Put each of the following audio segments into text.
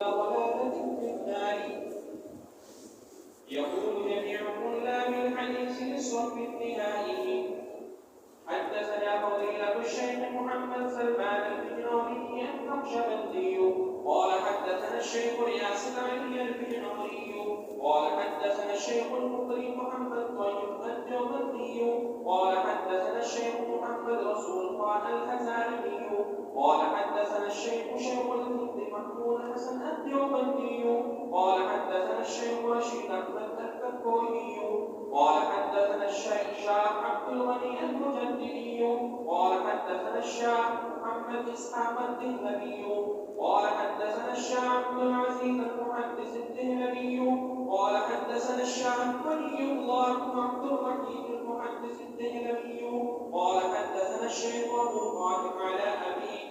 ضلالة في النار. يقول جميع طلاب الحديث للصف انتهائه حدثنا فضيلة الشيخ محمد سلمان الفجنوري النقشبندي قال حدثنا الشيخ رياس العلي الفجنوري قال حدثنا الشيخ المقري محمد طيب الدوبندي قال حدثنا الشيخ محمد رسول الله الحزاري قال حدثنا الشيخ شيخ الهند محمود حسن الدوبندي قال حدثنا الشيخ رشيد احمد الكفوري قال حدثنا الشيخ عبد الغني المجددي قال حدثنا الشيخ محمد اسحاق الدهلبي قال حدثنا الشيخ عبد العزيز المحدث الدهلبي قال حدثنا الشيخ ولي الله عبد الرحيم المحدث الدهلبي قال حدثنا الشيخ ابو طالب على ابي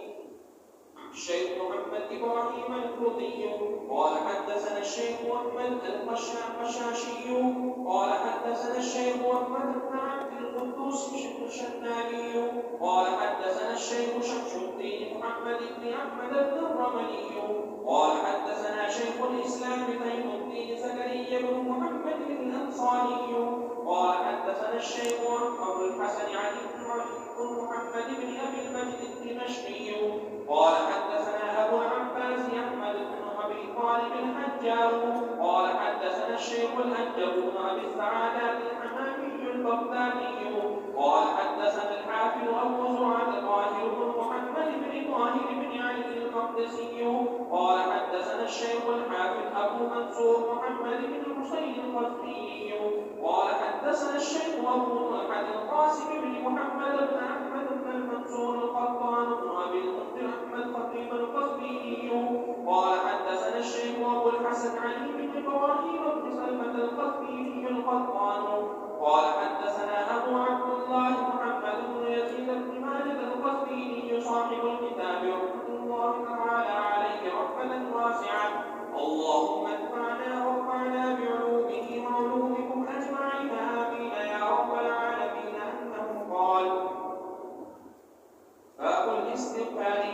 الشيخ محمد إبراهيم الكردي قال حدثنا الشيخ محمد القشاشي قال حدثنا الشيخ محمد بن عبد القدوس الشنابي قال حدثنا الشيخ شمس الدين محمد بن أحمد بن الرملي قال حدثنا شيخ الإسلام زين الدين زكريا بن محمد الأنصاري قال حدثنا الشيخ أبو الحسن علي بن محمد بن أبي المجد الدمشقي قال حدثنا أبو العباس أحمد بن أبي طالب الحجار قال حدثنا الشيخ الأنجب بن أبي السعادات الحمامي البغدادي قال حدثنا الحافظ أبو زرعة طاهر بن محمد بن طاهر بن علي المقدسي قال حدثنا الشيخ الحافظ أبو منصور محمد بن حسين القزويني قال حدثنا الشيخ أبو طلحة القاسم بن محمد بن أحمد بن المنصور القطان بن أبي المنذر أحمد خطيب القزويني قال حدثنا الشيخ أبو الحسن علي بن إبراهيم بن سلمة القزويني القطان قال حدثنا أبو عبد الله محمد بن يزيد بن مالك القزويني صاحب الكتاب رحمة الله تعالى عليه رحمة واسعة اللهم انفعنا وارفعنا بعلومه وعلومكم أجمعين آمين يا رب العالمين أنه قال باب الاستغفار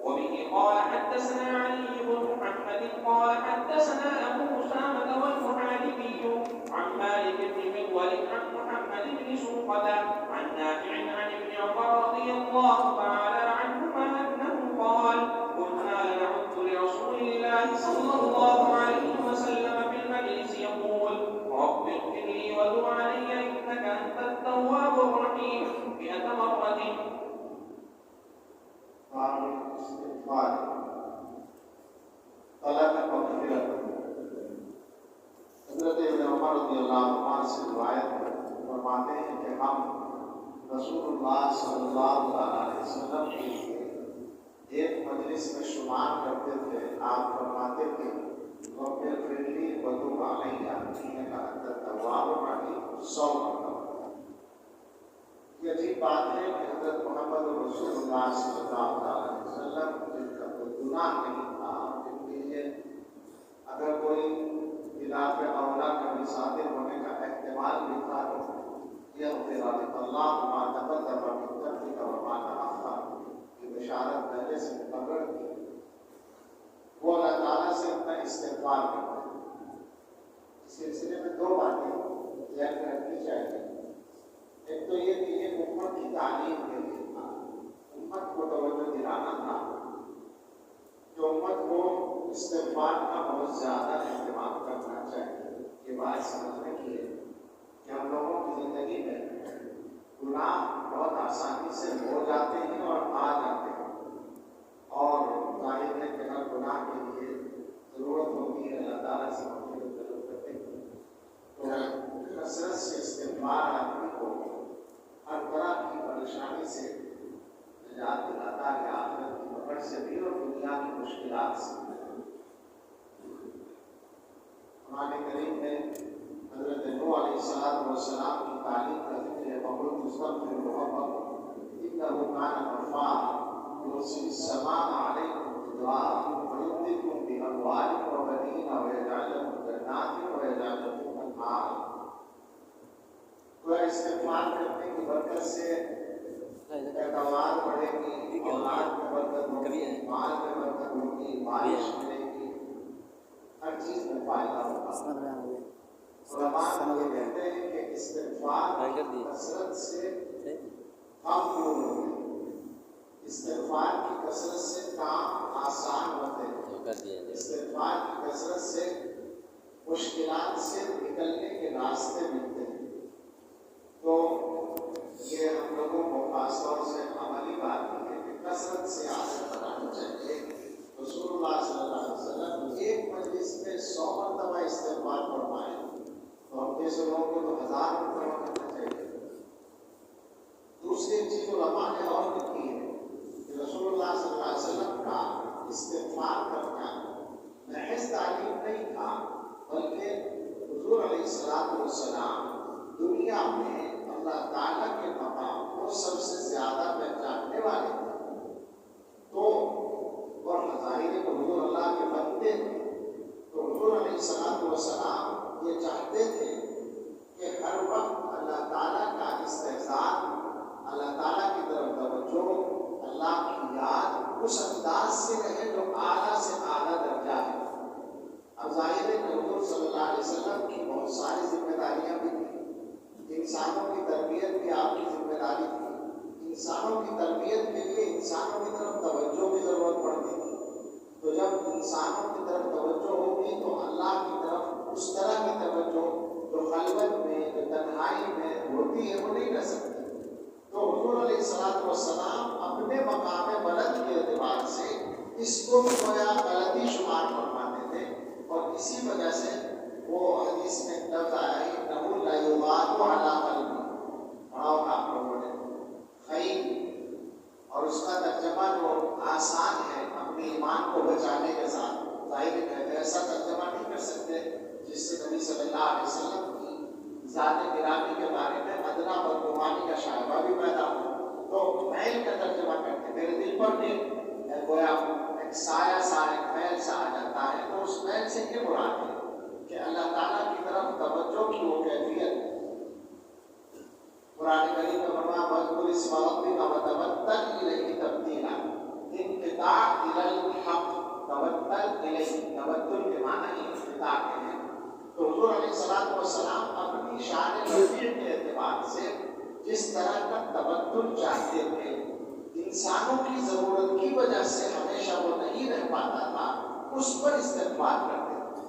وبه قال حدثنا علي بن محمد قال حدثنا أبو أسامة والمحاربي عن مالك بن مغول عن محمد بن سوقة عن نافع عن ابن عمر رضي الله تعالى عنهما أنه قال كنا نعد لرسول الله صلى الله عليه وسلم في المجلس يقول رب اغفر لي وتب علي إنك أنت التواب الرحيم 100 مرة. استغفار طلب مغفرت حضرت ابن عمر رضی اللہ عنہ سے روایت فرماتے ہیں کہ ہم رسول اللہ صلی اللہ علیہ وسلم کے لیے ایک مجلس میں شمار کرتے تھے. آپ فرماتے تھے رب اغفر لی وتب علی انک انت التواب الرحیم 100 مرتبہ. یہ عجیب بات ہے کہ حضرت محمد رسول اللہ صلی اللہ علیہ وسلم جن کا کوئی گناہ نہیں تھا, جن کے لیے اگر کوئی خلاف اولا کبھی صادر ہونے کا احتمال بھی تھا تو یہ غفران اللہ ما تقدم من ذنبک وما تأخر کی بشارت پہلے سے مقرر کی. وہ اللہ تعالیٰ سے اپنا استغفار کرتے ہیں. اس سلسلے میں 2 باتیں ذہن میں رکھنی چاہیے. ایک تو یہ کہ یہ امت کی تعلیم کے لیے تھا, امت کو توجہ دلانا تھا کہ امت کو استغفار کا بہت زیادہ اہتمام کرنا چاہیے. یہ بات سمجھنے کی ہے کہ ہم لوگوں کی زندگی میں گناہ بہت آسانی سے ہو جاتے ہیں اور آ جاتے ہیں, اور ظاہر ہے کہ ہر گناہ کے لیے ضرورت ہوتی ہے اللہ تعالیٰ سے مغفرت کرتے ہیں. تو کثرت سے استغفار آدمی کو ہر طرح کی پریشانی سے نجات دلاتا ہے, آخرت کی پکڑ سے بھی اور دنیا کی مشکلات سے. قرآن کریم میں حضرت نوح علیہ السلام کی تعلیم کا ذکر ہے. وَقُلْ اسْتَغْفِرُوا رَبَّكُمْ إِنَّهُ كَانَ غَفَّارًا يُرْسِلِ السَّمَاءَ عَلَيْكُمْ مِدْرَارًا وَيُمْدِدْكُم بِأَمْوَالٍ وَبَنِينَ وَيَجْعَلْ لَكُمْ جَنَّاتٍ وَيَجْعَلْ لَكُمْ أَنْهَارًا. استغفار کرنے کی برکت سے پیداوار بڑھے گی, اولاد میں برکت ہوگی, مال میں برکت ہوگی, بارش ملے گی, کثرت سے کام دور ہوتے ہیں، استغفار کی کثرت سے کام آسان ہوتے ہیں، استغفار کی کثرت سے مشکلات سے نکلنے کے راستے ملتے ہیں۔ تو یہ ہم لوگوں کو خاص طور سے عملی بات ہے کہ کثرت سے عادت بنانی چاہیے۔ رسول اللہ صلی اللہ علیہ وسلم ایک مجلس میں 100 مرتبہ استغفار فرمائے، تو ہم جیسے لوگوں کو تو 1000 مرتبہ کرنا چاہیے۔ دوسری چیز علماء نے اور لکھی ہے کہ رسول اللہ صلی اللہ علیہ وسلم کا استغفار کرنا محض تعلیم نہیں تھا، بلکہ حضور علیہ السلام دنیا میں اللہ تعالیٰ کے مقام کو سب سے زیادہ پہچاننے والے تھے، تو اور ظاہر کو حضور اللہ کے بندے تھے، تو حضور علیہ السلام یہ چاہتے تھے کہ ہر وقت اللہ تعالیٰ کا استحسان، اللہ تعالیٰ کی طرف توجہ، اللہ کی یاد اس انداز سے رہے جو اعلیٰ سے اعلیٰ درجہ ہے۔ اب ظاہر ہے کہ حضور صلی اللہ علیہ وسلم کی بہت ساری ذمہ داریاں بھی تھیں، انسانوں کی تربیت بھی آپ کی ذمہ داری تھی، انسانوں کی تربیت کے لیے انسانوں کی طرف توجہ کی ضرورت پڑتی تھی، تو جب انسانوں کی طرف توجہ ہوگی تو اللہ کی طرف اس طرح کی توجہ جو خلوت میں، جو تنہائی میں ہوتی ہے وہ نہیں کر سکتی۔ تو حضور علیہ السلام اپنے مقام بلند کے اعتبار سے اس کو گویا غلطی شمار فرماتے تھے، اور اسی وجہ سے وہ حدیث میں لفظ آیا ہے انہ لا یغار علی قلبی، پڑھا ہوگا آپ لوگوں نے، خیر، اور اس کا ترجمہ جو آسان ہے اپنے ایمان کو بچانے کے ساتھ، ظاہر ہے ایسا ترجمہ نہیں کر سکتے جس سے نبی صلی اللہ علیہ وسلم کی ذات گرامی کے بارے میں ادنا بدگمانی کا شائبہ بھی پیدا ہو، تو میل کا ترجمہ کرتے میرے دل پر بھی گویا ایک سایہ سا، ایک میل سا آ جاتا ہے، تو اس میل سے یہ مراد ہے کہ اللہ تعالیٰ کی طرف توجہ کی وہ کیفیت۔ قرآن کریم میں فرمایا وَاذْكُرِ اسْمَ رَبِّكَ وَتَبَتَّلْ إِلَيْهِ تَبْتِيلًا، انقطاع إِلَى الْحَقِّ، تبتل إِلَيْهِ، تبتل کے معنی انقطاع کے ہیں۔ تو حضور علیہ السلام اپنی شان رفیع کے اعتبار سے جس طرح کا تبتل چاہتے تھے، انسانوں کی ضرورت کی وجہ سے ہمیشہ وہ نہیں رہ پاتا تھا، اس پر استغفار کرتے تھے۔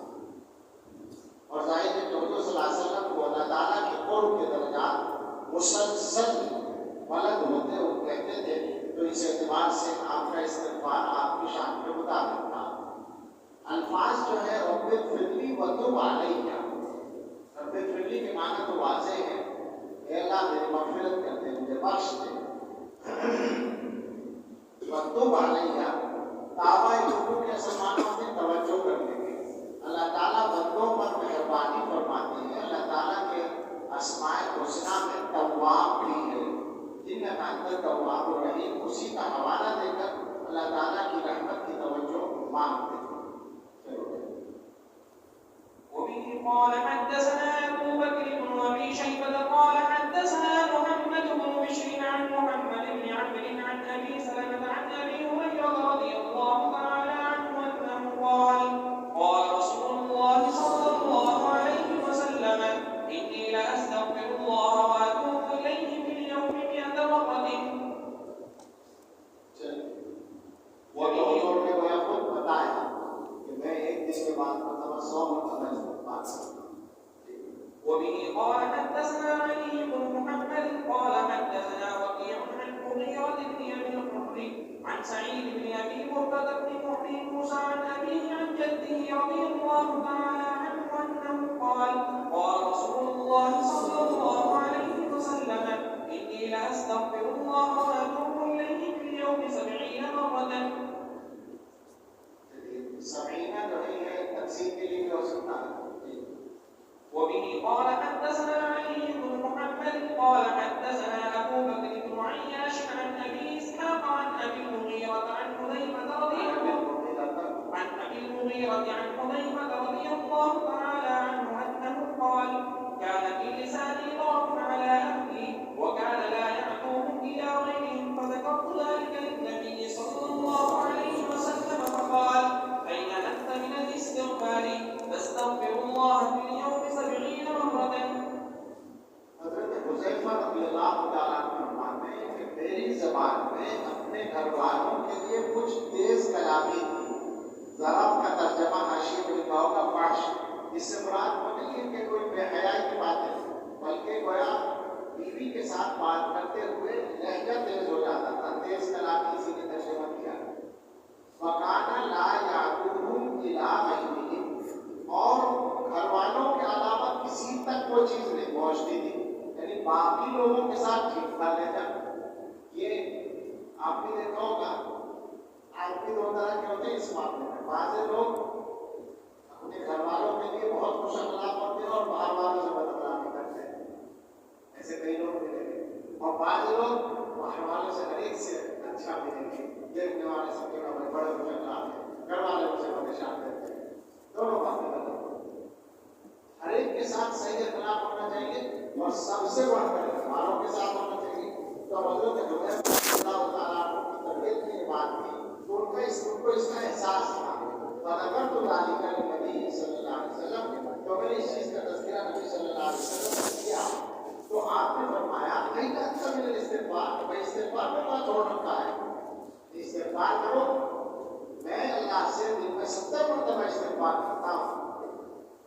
اور ظاہر ہے کہ حضور صلی اللہ علیہ وسلم کو اللہ تعالیٰ کے قرب کے درجات مسلسل بلند ہوتے وہ کہتے تھے، تو اس اعتبار سے آپ کا استغفار آپ کی شان کے مطابق تھا۔ الفاظ جو ہے رب اغفر لی وتب علیہ، رب اغفر لی کے معنی تو واضح ہے، اے اللہ میری مغفرت کر دے، مجھے بخش دے۔ وتب علیہ تابہ رکوع کے زمانوں میں توجہ کرنے کے، اللہ تعالیٰ بندوں پر مہربانی فرماتے ہیں۔ اللہ تعالیٰ کے اسماء الحسنی میں تواب بھی ہے، جن کا اندر تواب الرحیم، اسی کا حوالہ دے کر اللہ تعالیٰ کی رحمت کی توجہ مانگتے ہیں۔ وبه قال حدثنا أبو بكر بن أبي شيبة قال حدثنا محمد بن بشر عن محمد بن عمرو عن أبي سلمة عن أبي هريرة رضي الله تعالى عنه أنه قال قال رسول الله صلى الله عليه وسلم إني لأستغفر الله وأتوب إليه في اليوم 100 مرة۔ وبه نے خود بتایا کہ میں ایک دن کے بعد 100 مرتبہ استغفار کرتا ہوں۔ وبه قال حدثنا علي بن محمد قال حدثنا وكيع عن مغيرة بن أبي الحر عن سعيد بن أبي بردة بن محري موسى عن أبيه عن جده رضي الله تعالى عنه أنه قال قال رسول الله صلى الله عليه وسلم إني لأستغفر الله وأتوب إليه في اليوم 70 مرة۔ 70 جو ہے تقسیم کے لیے ہو سکتا ہے۔ وبه قال حدثنا علي بن محمد قال حدثنا أبو بكر بن عياش عن أبي إسحاق عن أبي المغيرة عن حذيفة رضي الله تعالى عنه أنه قال كان في لساني ضعف على أهلي وكان لا يعطوهم إلى غيرهم، فذكرت ذلك للنبي صلى الله عليه وسلم فقال أين أنت من الاستغفار؟ فاستغفر الله في اليوم 70 مرة۔ حضرت حذیفہ رضی اللہ تعالیٰ عنہ فرماتے ہیں کہ میری زبان میں اپنے گھر والوں کے لیے کچھ تیز کلامی تھی۔ ضرب کا ترجمہ حاشیے میں لکھا ہوگا فحش، اس سے مراد وہ نہیں ہے کہ کوئی بے حیائی کی باتیں، بلکہ گویا بیوی کے ساتھ بات کرتے ہوئے لہجہ تیز ہو جاتا تھا، تیز کلامی اسی نے ترجمہ کیا۔ وَكَانَ لَا يَعْدُوهُمْ إِلَىٰ غَيْرِهِمْ، اور گھر والوں کے علاوہ کسی تک وہ چیز نہیں پہنچتی تھی، یعنی باقی لوگوں کے ساتھ ٹھیک تھا لہجہ۔ یہ آپ نے دیکھا ہوگا، آدمی دو طرح کے ہوتے ہیں اس معاملے میں، بعض لوگ اپنے گھر والوں کے لیے بہت خوش اخلاق ہوتے ہیں اور باہر والوں سے بد اخلاقی کرتے ہیں، ایسے کئی لوگ ملیں گے، اور بعض لوگ باہر والوں سے ہر ایک سے اچھا ملیں گے، دیکھنے والے سب کے بڑے بڑے خوش اخلاق ہیں، گھر والوں سے پریشان کرتے ہیں، دونوں باتیں بدل۔ ہر ایک کے ساتھ صحیح اخلاق ہونا چاہیے اور سب سے بڑھ کر گھر والوں کے ساتھ ہونا چاہیے۔ تو حضرت حذیفہ اللہ تعالیٰ عنہ کی طبیعت میں یہ بات تھی، تو ان کو اس کا احساس تھا۔ فذكرت ذلك للنبي صلی اللہ علیہ وسلم، تو میں نے اس چیز کا تذکرہ نبی صلی اللہ علیہ وسلم نے کیا، تو آپ نے فرمایا نہیں اکثر من الاستغفار، بھائی استغفار کرنا چھوڑ رکھا ہے، استغفار کرو، میں اللہ سے دن میں 70 مرتبہ استغفار کرتا ہوں،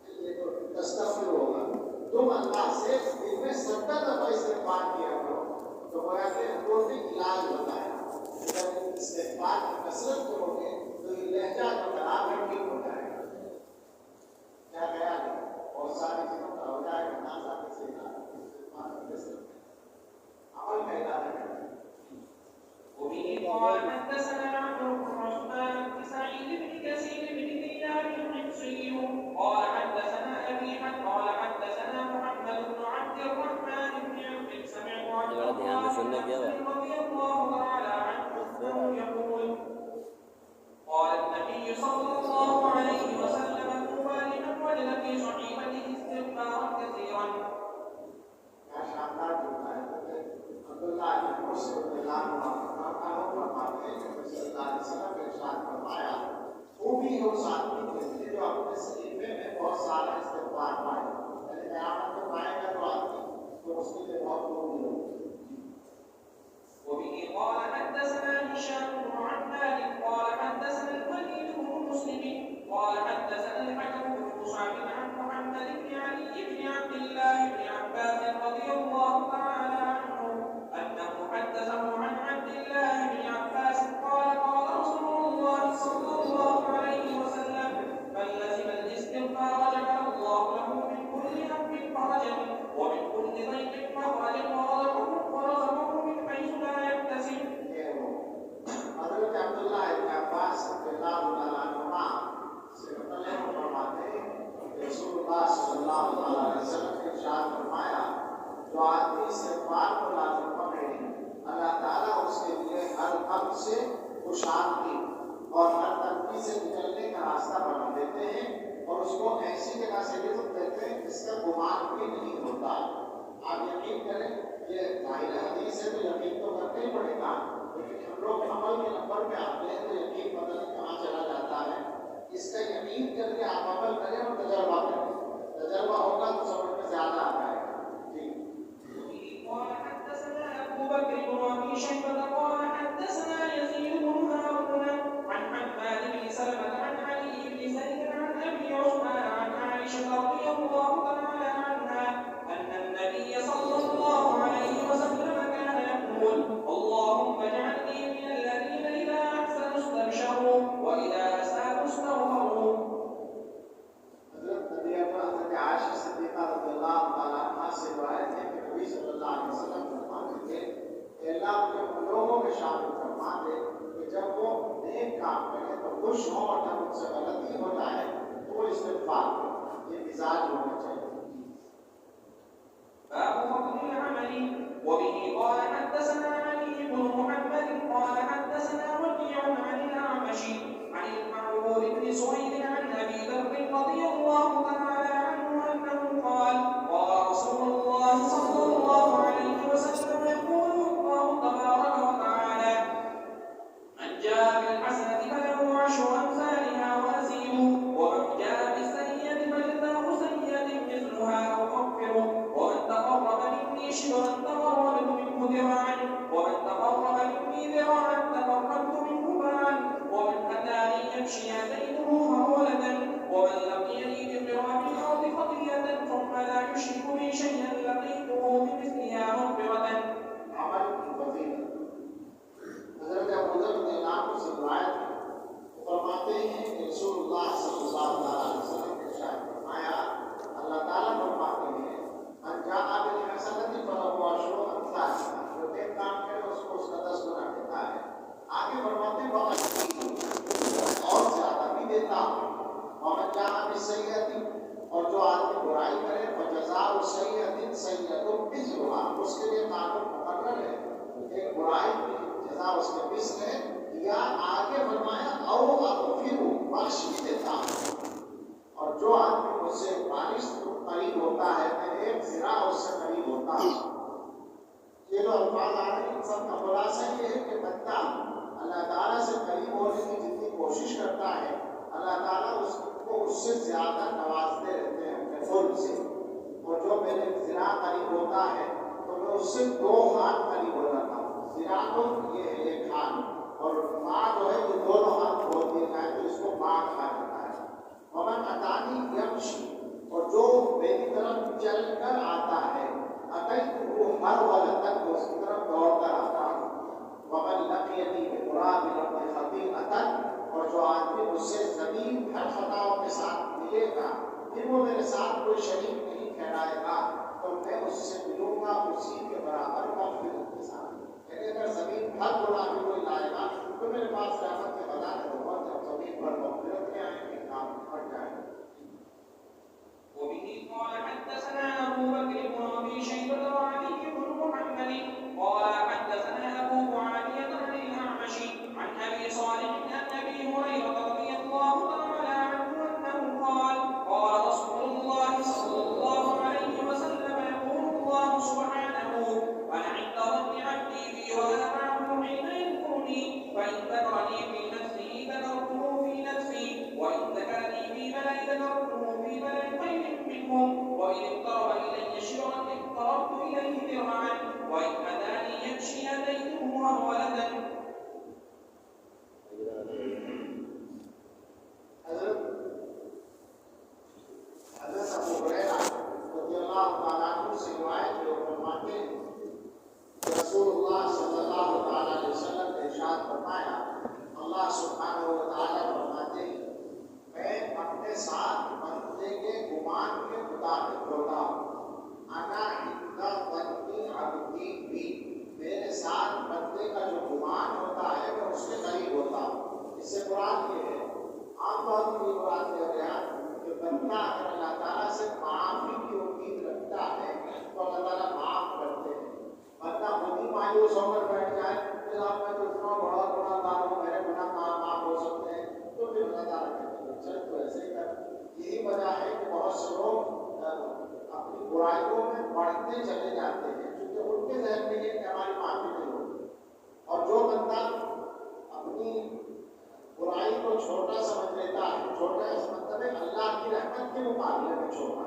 یہ تو تستغفر ہوگا، تم اللہ سے دن میں 70 دفعہ استغفار کیا کرو، تو گویا کہ وہ بھی علاج ہوتا ہے۔ جب استغفار کی کثرت کرو گے تو یہ لہجہ جو خراب ہے ٹھیک ہو جائے گا۔ کیا خیال ہے؟ بہت ساری چیزوں کا ہو جائے گا، نہ ساتھ سے استغفار کی کثرت عمل کا ارادہ کریں۔ وبه قال حدثنا عمرو بن عثمان بن سعيد بن كثير بن دينار الحمصي قال حدثنا أبي قال حدثنا محمد بن عبد الرحمن بن عمرو سمعت عبد الله رضي الله تعالى عنه يقول قال النبي صلى الله عليه وسلم طوبى لمن وجد في صحيفته استغفارا كثيرا۔ کیا شاندار جملہ ہے! عبداللہ بن مسعود رضی اللہ عنہ فرماتے ہیں کہ نبی صلی اللہ علیہ وسلم نے ارشاد فرمایا، خوبی ہے اس آدمی کے لیے جو اپنے صحیفے میں بہت سارا استغفار پائے، یعنی قیامت میں پائے گا جو آدمی تو اس کے لیے بہت خوبی ہوگی۔ وبه قال حدثنا هشام بن عمار قال حدثنا الوليد بن مسلم قال حدثنا الحكم بن مصعب عن محمد بن علي بن عبد الله بن عباس رضي الله تعالى عنه انه حدثه عن عبد الله بن عباس قال قال رسول الله صلى الله عليه وسلم من لزم الاستغفار جعل الله له من كل هم فرجا ومن كل ضيق مخرجا ورزقه من حيث لا يحتسب۔ حضرت عبداللہ بن عباس رضی اللہ تعالیٰ عنہما سے متعلق فرماتے ہیں کہ رسول اللہ صلی اللہ علیہ وسلم نے ارشاد فرمایا، جو آدمی استغفار کو لازم پکڑے اللہ تعالیٰ اس کے لیے ہر غم سے خوشامدی اور ہر تنگی سے نکلنے کا راستہ بنا دیتے ہیں اور اس کو ایسی جگہ سے رزق دیتے ہیں جس کا گمان بھی نہیں ہوتا۔ آپ یقین کریں، یہ ظاہر حدیث ہے تو یقین تو کرنا ہی پڑے گا، لیکن ہم لوگ عمل کے نمبر پہ آتے ہیں تو یقین پتہ نہیں کہاں چلا جاتا ہے۔ اس کا یقین کر کے آپ عمل کریں اور تجربہ کریں، تجربہ ہوگا تو سمجھ میں زیادہ آ جائے گا۔ جی قال حدثنا أبو بكر بن أبي شيبة قال حدثنا يزيد بن هارون عن حماد بن سلمة عن علي بن زيد عن أبي عثمان عن عائشة رضي الله تعالى عنها أن النبي صلى الله عليه وسلم كان يقول اللهم اجعلني من الذين إذا أحسنوا استبشروا وإذا أساءوا استغفروا۔ حضرت عائشہ صدیقہ رضی اللہ تعالیٰ عنہ سے روایت ہے کہ نبی صلی اللہ علیہ وسلم فرماتے تھے کہ اللہ مجھے ان لوگوں میں شامل فرما دے کہ جب وہ نیک کام کریں تو خوش ہوں اور جب ان سے غلطی ہو جائے تو وہ استغفار کریں۔ یہ مزاج ہونا چاہیے۔ باب فضل العمل وبه قال حدثنا علي بن محمد قال حدثنا وكيع عن الأعمش عن المعبود بن سويد عن أبي ذر رضي الله تعالى عنه أنه قال قال رسول الله صلى الله عليه وسلم يقول الله تبارك وتعالى من جاء بالحسنة فله عشر أمثالها وأزيد ومن جاء بالسيئة فجزاء سيئة مثلها أو أكفر ومن تقرب مني شبرا ولدا ومن لقيني بقراب الأرض خطيئة ثم لا يشرك بي شيئا لقيته بمثلها مغفرة. عمل کی فضیلت حضرت ابو ذر رضی اللہ عنہ سے روایت ہے، فرماتے ہیں کہ رسول اللہ صلی اللہ علیہ وسلم نے ارشاد فرمایا، اللہ تعالیٰ فرماتے ہیں من جاء بالحسنۃ فلہ عشر امثالها، جو نیک کام کرے اس کو اس کا 10 گنا ملتا ہے۔ آگے فرماتے ہیں اور زیادہ بھی دیتا ہوں۔ ومن جاء بالسیئۃ، اور جو آدمی برائی کرے فجزاء سیئۃ سیئۃ مثلها، اس کے لیے قانون مقرر ہے، ایک برائی کی جزا اس کے مثل ہے، یا آگے فرمایا او اغفر، بخش بھی دیتا ہوں۔ اور جو آدمی مجھ سے بارش قریب ہوتا ہے میں ایک ذراع اس سے قریب ہوتا ہوں۔ یہ جو الفاظ آ رہے ہیں ان سب کا خلاصہ یہ ہے کہ بندہ اللہ تعالیٰ سے قریب ہونے کی جتنی کوشش کرتا ہے اللہ تعالیٰ اس کو اس سے زیادہ نوازتے رہتے ہیں اپنے فضل سے۔ اور جو میرے ذراع قریب ہوتا ہے تو میں اس سے 2 ہاتھ قریب ہو جاتا ہوں۔ ذراع تو یہ ہے ایک ہاتھ، اور ماں جو ہے یہ 2 ہاتھ ہوتی ہے تو اس کو ماں کہا جاتا ہے۔ ومن اتانی یمشی، اور جو میری طرف چل کر آتا ہے اتیتہ ہر ولدن، اس کی طرف دوڑ کر آتا ہوں۔ ومن لقینی بقراب الارض خطیئۃ، اور جو آدمی مجھ سے زمین ہر خطاؤں کے ساتھ ملے گا پھر وہ میرے ساتھ کوئی شریک نہیں ٹھہرائے گا تو میں اس سے ملوں گا اسی کے برابر مغفرت کے ساتھ۔ یعنی اگر زمین ہر گناہ بھی کوئی لائے گا تو میرے پاس رحمت کے خزانے ہوگا، جب زمین پر مغفرت کے آئیں گے کام پڑ جائیں گے۔ وبه قال حدثنا أبو بكر بن أبي شيبة وعلي بن محمد قال حدثنا أبو معاوية عن الأعمش عن أبي صالح عن أبي هريرة رضي الله تعالى عنه أنه قال قال رسول الله صلى الله عليه وسلم يقول الله سبحانه أنا عند ظن عبدي بي وأنا معه حين يذكرني، فإن ذكرني في نفسه ذكرته في نفسي، وإن ذكرني في ملأ ذكرته في ملأ خير منهم، وإن اقترب إلي شبرا اقتربت إليه ذراعا، وإن أتاني يمشي أتيته هرولة. حضرت ابو ہریرہ رضی اللہ تعالیٰ عنہ سے روایت ہے، وہ فرماتے ہیں کہ رسول اللہ صلی اللہ علیہ وسلم نے ارشاد فرمایا، اللہ سبحانہ و تعالیٰ فرماتے ہیں میں اپنے ساتھ بندے کے گمان کے مطابق ہوتا ہوں۔ انا عند ظن عبدی بی، میرے ساتھ بندے کا جو گمان ہوتا ہے میں اس کے قریب ہوتا ہوں۔ اس سے مراد یہ ہے، عام طور پر یہ مراد لے رہا کہ بندہ اگر اللہ تعالیٰ سے معافی کی امید رکھتا ہے تو اللہ تعالیٰ معاف کرتے ہیں۔ بندہ خود ہی مایوس ہو کر بیٹھ جائے کہ صاحب میں تو اتنا بڑا گناہ گار ہوں، میرے گناہ معاف ہو سکتے ہیں، تو پھر اللہ تعالیٰ کہتے ہیں چل تو ایسے ہی کر۔ یہی وجہ ہے کہ بہت سے لوگ اپنی برائیوں میں بڑھتے چلے جاتے ہیں کیونکہ ان کے ذہن میں یہ کہ ہماری معافی نہیں ہوگی۔ اور جو بندہ اپنی برائی کو چھوٹا سمجھ لیتا ہے، چھوٹا اس مطلب ہے اللہ کی رحمت کے مقابلے میں چھوٹا،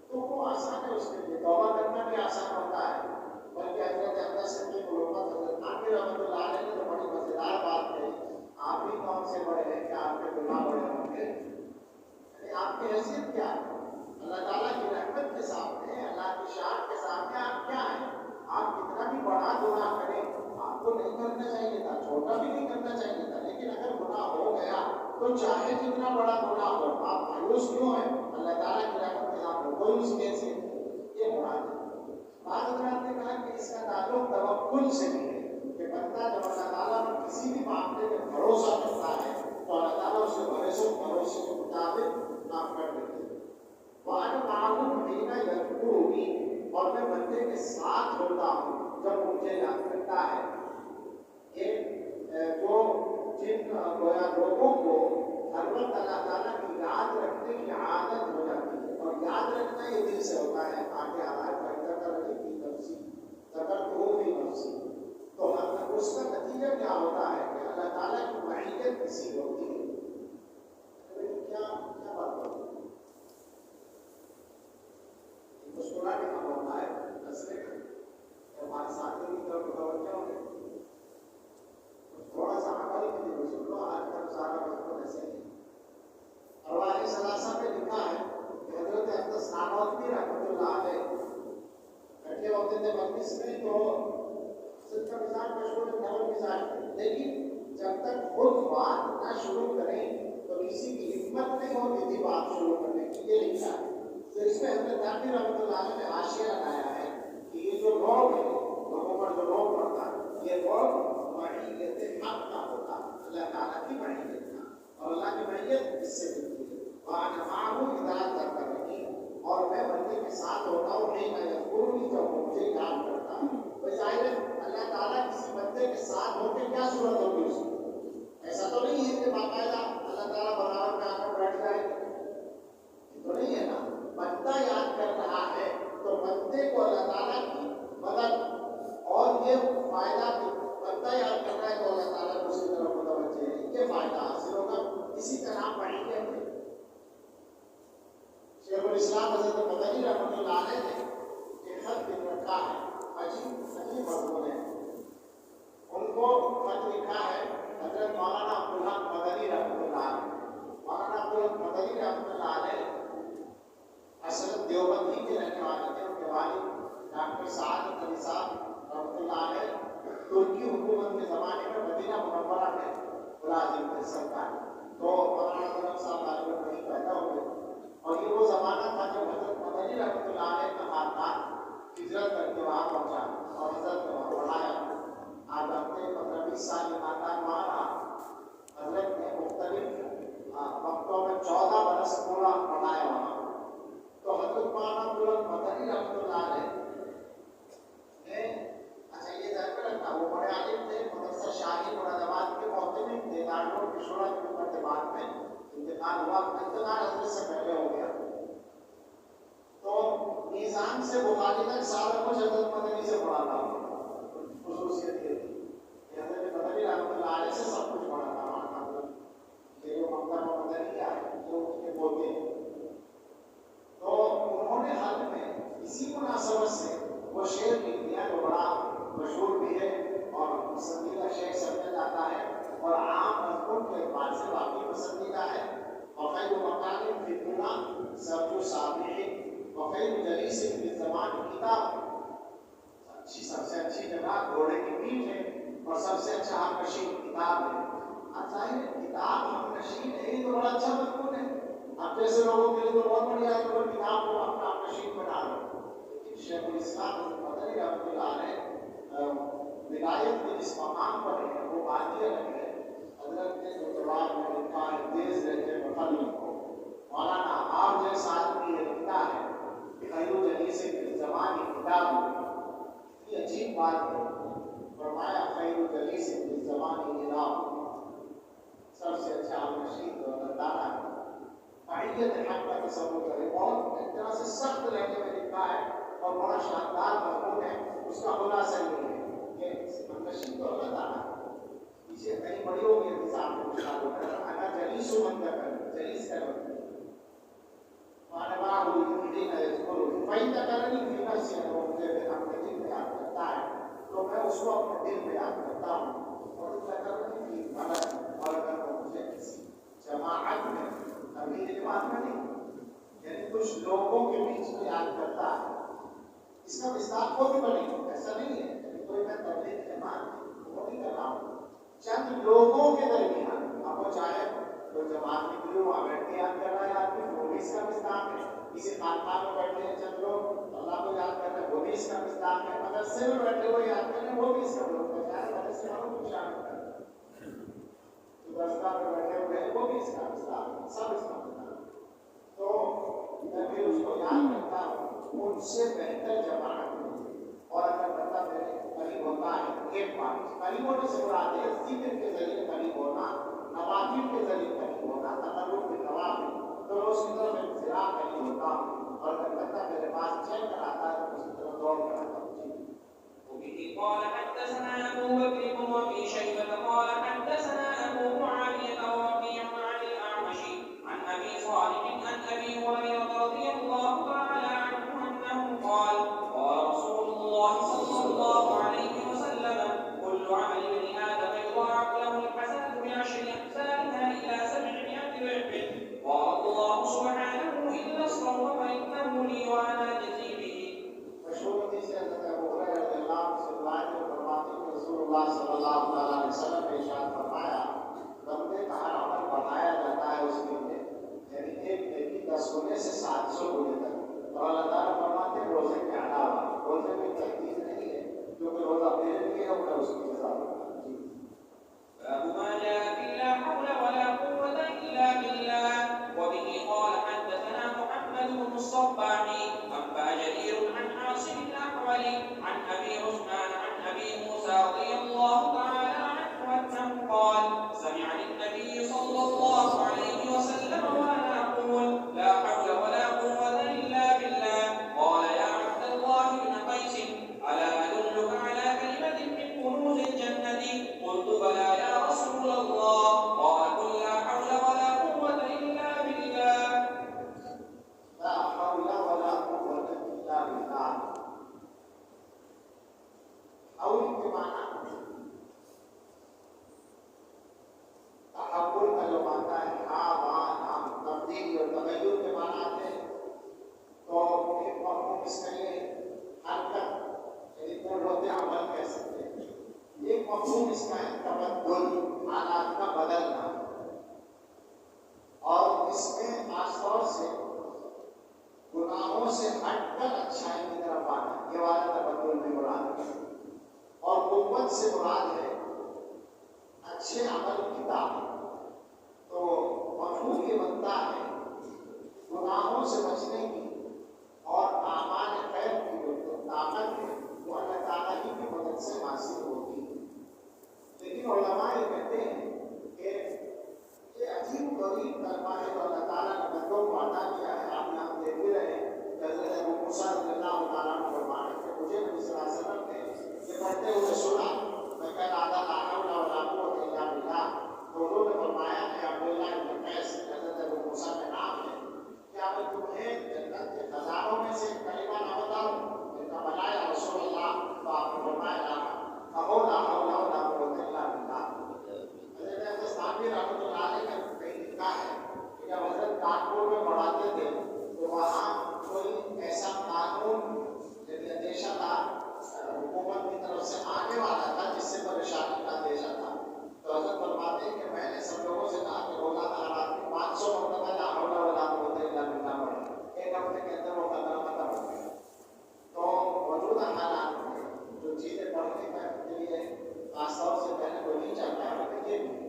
تو وہ آسان ہے اس کے لیے، توبہ کرنا بھی آسان ہوتا ہے۔ بلکہ حضرت احمد صدیق الامت حضرت تھانوی رحمۃ اللہ علیہ نے تو بڑی مزیدار بات کہی، آپ ہی کون سے بڑے ہیں کہ آپ کے گناہ بڑے ہوں گے؟ یعنی آپ کی حیثیت کیا ہے؟ اللہ تعالیٰ کی رحمت کے سامنے، اللہ کی شان کے سامنے آپ کیا ہیں؟ آپ کتنا بھی بڑا گناہ کریں آپ کو نہیں کرنا چاہیے تھا، چھوٹا بھی نہیں کرنا چاہیے تھا، لیکن اگر گناہ ہو گیا تو چاہے جتنا بڑا گناہ ہو آپ مایوس کیوں ہیں؟ اللہ تعالیٰ کی رحمت کے سامنے کوئی اس کی حیثیت نہیں، یہ مراد ہے۔ بعض حضرات نے کہا کہ اس کا تعلق توکل سے بھی ہے کہ بندہ جب اللہ تعالیٰ پر کسی بھی معاملے میں بھروسہ کرتا ہے تو اللہ تعالیٰ اس کے بھروسے کے مطابق کام کر دیتے ہیں۔ وَأَنَا مَعَهُ حِينَ يَذْكُرُنِي، اور میں بندے کے ساتھ ہوتا ہوں جب مجھے یاد کرتا ہے۔ یہ جو جن گویا لوگوں کو ہر وقت اللہ تعالیٰ کی یاد رکھنے کی عادت ہو جاتی ہے، اور یاد رکھنا یہ دل سے ہوتا ہے، آگے آئے ذکرنی فی نفسی ذکرتہ فی نفسی، تو اس کا نتیجہ کیا ہوتا ہے کہ اللہ تعالیٰ کی معیت کسی ہوتی ہے۔ کیا بات ہوتی ہے؟ مسکرانے کا موقع ہے ہنسنے کا، ہمارے ساتھی کی طرف متوجہ ہوں گے، تھوڑا سا عمل بھی نہیں، رسول اللہ آج کا سارا وقت ایسے ہی تھے مجلس میں تو صرف کا مزاج مشہور ہے نرم مزاج تھے، لیکن جب تک خود بات نہ شروع کریں تو کسی کی ہمت نہیں ہوتی تھی بات شروع کرنے کی. یہ لکھا ہے. تو اس میں حضرت تھانوی رحمۃ اللہ علیہ نے حاشیہ لگایا ہے کہ یہ جو لوگ ہیں، لوگوں پر جو لوگ پڑتا یہ لوگ معیت حق کا ہوتا، اللہ تعالیٰ کی معیت کا، اور اللہ کی معیت اس سے ملتی ہے. وَأَنَا مَعَهُ إِذَا ذَكَّرَنِي، اور میں بندے کے ساتھ ہوتا ہوں نہیں میں یذکرنی، جب وہ مجھے یاد کرتا ہے. تو ظاہر ہے اللہ تعالیٰ کسی بندے کے ساتھ ہو کے کیا صورت ہوگی اس کی؟ ایسا تو نہیں ہے کہ باقاعدہ اللہ تعالیٰ برابر میں آ کر بیٹھ جائے، یہ تو نہیں ہے نا. بندہ یاد کر رہا ہے تو بندے کو اللہ تعالیٰ کی مدد اور یہ فائدہ کہ بندہ یاد کر رہا ہے تو اللہ تعالیٰ کو اس کی طرف متوجہ ہے، یہ فائدہ حاصل ہوگا. اسی کا نام پڑھیں گے. شیخ الاسلام حضرت مدنی رحمۃ اللہ علیہ نے ایک خط لکھ رکھا ہے، عجیب مضمون ہے. ان کو خط لکھا ہے حضرت مولانا عبدالحق مدنی رحمۃ اللہ علیہ. مولانا عبدالحق مدنی رحمۃ اللہ علیہ اصل دیوبندی کے رہنے والے تھے. ان کے والد ڈاکٹر سعد علی صاحب رحمۃ اللہ علیہ ترکی حکومت کے زمانے میں مدینہ منورہ میں ملازم تھے سرکار. تو مولانا عبدالحق صاحب غالباً وہیں پیدا ہوئے، اور یہ وہ زمانہ تھا جب حضرت مدنی رحمۃ اللہ علیہ کا خاندان ہجرت کر کے وہاں پہنچا اور حضرت نے وہاں پڑھایا. آج ہفتے 15-20 سال یہ خاندان وہاں رہا. حضرت نے مختلف وقتوں میں 14 برس پورا پڑھایا وہاں. تو حضرت مولانا عبدالحق مدنی رحمۃ اللہ علیہ نے اچھا یہ ذہن میں رکھنا وہ بڑے عالم تھے، مدرسہ شاہی مراد آباد کے معتمد تھے. دارالعلوم کی شورا کے مرتبات میں انتقال ہوا، انتقال حضرت سے پہلے ہو گیا. تو میزان سے بخاری تک سارا کچھ حضرت مدنی سے پڑھا تھا. خصوصیت یہ تھی کہ حضرت مدنی رحمۃ اللہ علیہ سے سب کچھ پڑھا تھا. یہ جو مکتبہ مدنیہ ہے جو اس کے پوتے ہیں، تو انہوں نے حل میں اسی مناسبت سے وہ شعر لکھ دیا جو بڑا مشہور بھی ہے اور پسندیدہ شعر سمجھا جاتا ہے اور عام مضمون کے اعتبار سے واقعی پسندیدہ ہے. وخیر مکان فی الدنیا سرج صابح وخیر جلیس فی الزمان کتاب. سب سے اچھی جگہ گھوڑے کی پیٹھ ہے اور سب سے اچھا ہم نشین کتاب ہے. اب ظاہر ہے کتاب ہم نشین ہے تو بڑا اچھا مضمون ہے. اب جیسے لوگوں کے لیے تو بہت بڑھیا ہے کہ کتاب کو اپنا نشین بنا لو. لیکن شیخ الاسلام مدنی رحمۃ اللہ علیہ ولایت کے جس مقام پر ہے وہ بات یہ الگ ہے. حضرت نے جو جواب میں لکھا ہے تیز لہجے میں خلق کو، مولانا آپ جیسا آدمی یہ لکھتا ہے خیر جلیس فی زمانی کتاب. یہ عجیب بات ہے. فرمایا خیر جلیس فی زمانی کتاب، سب سے اچھا نشین تو اللہ تعالیٰ ہے. معیت حق کا تصور کرے. بہت ایک طرح سے سخت لہجے میں لکھا ہے اور بڑا شاندار مضمون ہے. اس کا خلاصہ یہ ہے کہ نشین تو اللہ تعالیٰ ہے. پیچھے کہیں بڑی ہوگی انتظام کو مشاہدہ کرنا اگر جلیس و منتر کر جلیس کر مانا باہ ہوئی کھڑی نہ کرو فائدہ کرنی فی نفسی ہے. وہ مجھے اپنے دل میں یاد کرتا ہے تو میں اس کو اپنے دل میں یاد کرتا ہوں. اور فائدہ کرنی فی مدد، اور اگر وہ مجھے کسی جماعت میں ابھی جماعت میں نہیں یعنی کچھ لوگوں کے بیچ میں یاد کرتا ہے. اس کا مصداق کو بھی بنے ایسا نہیں ہے یعنی کوئی میں تبلیغ جماعت وہ نہیں کر رہا ہوں. چند لوگوں کے درمیان اب وہ چاہے کوئی جماعت کے لیے وہاں بیٹھ کے یاد کر رہا ہے آدمی وہ بھی اس کا مصداق ہے. کسی خانقاہ میں بیٹھے ہیں چند لوگ اللہ کو یاد کر رہے ہیں وہ بھی اس کا مصداق ہے. مدرسے میں بیٹھے ہوئے یاد کر رہے ہیں وہ بھی اس کا مدرسے والوں کو شامل کر رہے ہیں. درسگاہ میں بیٹھے ہوئے ہیں وہ بھی اس کا مصداق ہے. سب اس کا مصداق ہے. تو میں بھی اس کو یاد کرتا ہوں. ان سے بہتر جماعت اور اگر بندہ میرے قریب ہوتا ہے ایک بات قریب ہونے سے مراد ہے ذکر کے ذریعے قریب ہونا، نوافل کے ذریعے قریب ہونا، تقرب کے نوافل تو اس کی طرف انتظار قریب ہوتا ہوں. اور اگر بندہ میرے پاس چل کر آتا ہے تو اس کی طرف دوڑ کر آتا ہوں. وبه قال حدثنا أبو بكر بن أبي شيبة قال حدثنا أبو معاوية ووكيع عن الأعمش عن أبي صالح عن أبي هريرة رضي الله تعالى عنه أنه قال قال رسول الله صلى الله عليه وسلم كل عمل ابن آدم يضاعف له الحسنة بعشر أمثالها إلى 700 ضعف قال الله سبحانه إلا الصوم فإنه لي وأنا أجزي به. مشهور حدیث ہے حضرت ابو اللہ صلی اللہ علیہ وسلم نے ارشاد فرمایا بندے کا ہر عمل بڑھایا جاتا ہے اس کے لیے، یعنی ایک نیکی 10 گنے سے 700 گنے تک، اور اللہ تعالیٰ فرماتے ہیں روزے کے علاوہ، روزے میں تحقیق نہیں ہے کیونکہ روزہ میرے لیے ہے میں اس کی جزا دوں گا۔ باب ما جاء في لا حول ولا قوة إلا بالله. وبه قال حدثنا محمد بن الصباح أنبأ جرير عن عاصم الأحول عن أبي عثمان عن أبي موسى رضي الله تعالى عنه أنه قال سمعني النبي صلى الله عليه وسلم وأنا أقول لا حول ولا قوة إلا بالله. قال يا عبد الله بن قيس ألا أدلك على كلمة من كنوز الجنة؟ قلت بلى يا رسول الله. قال قل لا حول ولا قوة إلا بالله. لا حول ولا قوة إلا بالله. حول کے معنی تحول کا جو معنی ہے نام تبدیل اور تغیر کے معنی آتے ہیں، تو ایک مفہوم اس کا یہ حرکت یعنی قول ہوتے عمل کہہ سکتے ہیں، ایک مفہوم اس کا ہے تبدل حالات کا بدلنا، اور اس میں خاص طور سے گناہوں سے ہٹ کر اچھائی کی طرف آنا، یہ والا تبدل بھی مراد ہے، اور قوت سے مراد ہے اچھے عمل کی طاقت۔ تو مفہوم یہ بنتا ہے گناہوں سے بچنے کی اور اعمال خیر کی جو طاقت ہے وہ اللہ تعالیٰ ہی کی مدد سے حاصل ہوتی ہے۔ لیکن علماء یہ کہتے ہیں کہ یہ عجیب غریب کلمہ ہے جو اللہ تعالیٰ نے بندوں کو عطا کیا ہے۔ آپ یہاں دیکھ بھی رہے ہیں کہ حضرت ابو موسیٰ رضی اللہ تعالیٰ عنہ فرماتے ہیں کہ مجھے نبی صلی اللہ علیہ وسلم نے یہ پڑھتے ہوئے سنا، میں کہہ رہا تھا لا حول ولا قوة الا باللہ، تو انہوں نے فرمایا کہ عبداللہ بن قیس حضرت ابو موسیٰ کا نام ہے، کیا میں تمہیں جنت کے خزانوں میں سے کلمہ نہ بتاؤں؟ میں کہا بلا یا رسول اللہ، تو آپ نے فرمایا کہو لا حول ولا قوة الا باللہ۔ حضرت ابوالثانی رحمۃ اللہ علیہ نے کہیں لکھا ہے کہ جب حضرت کانپور میں پڑھاتے تھے تو وہاں کوئی ایسا قانون یعنی اندیشہ تھا حکومت کی طرف سے آنے والا تھا جس سے پریشانی کا اندیشہ تھا، تو حضرت فرماتے ہیں کہ میں نے سب لوگوں سے کہا کہ روزانہ ہر آدمی 500 مرتبہ لا حول ولا قوة الا باللہ پڑھے، ایک ہفتے کے اندر وہ خطرہ ختم ہو گیا۔ تو موجودہ حالات میں جو چیزیں پڑھنے کا کے لیے خاص طور سے پہلے کوئی نہیں چاہتا ہے وہ یہ بھی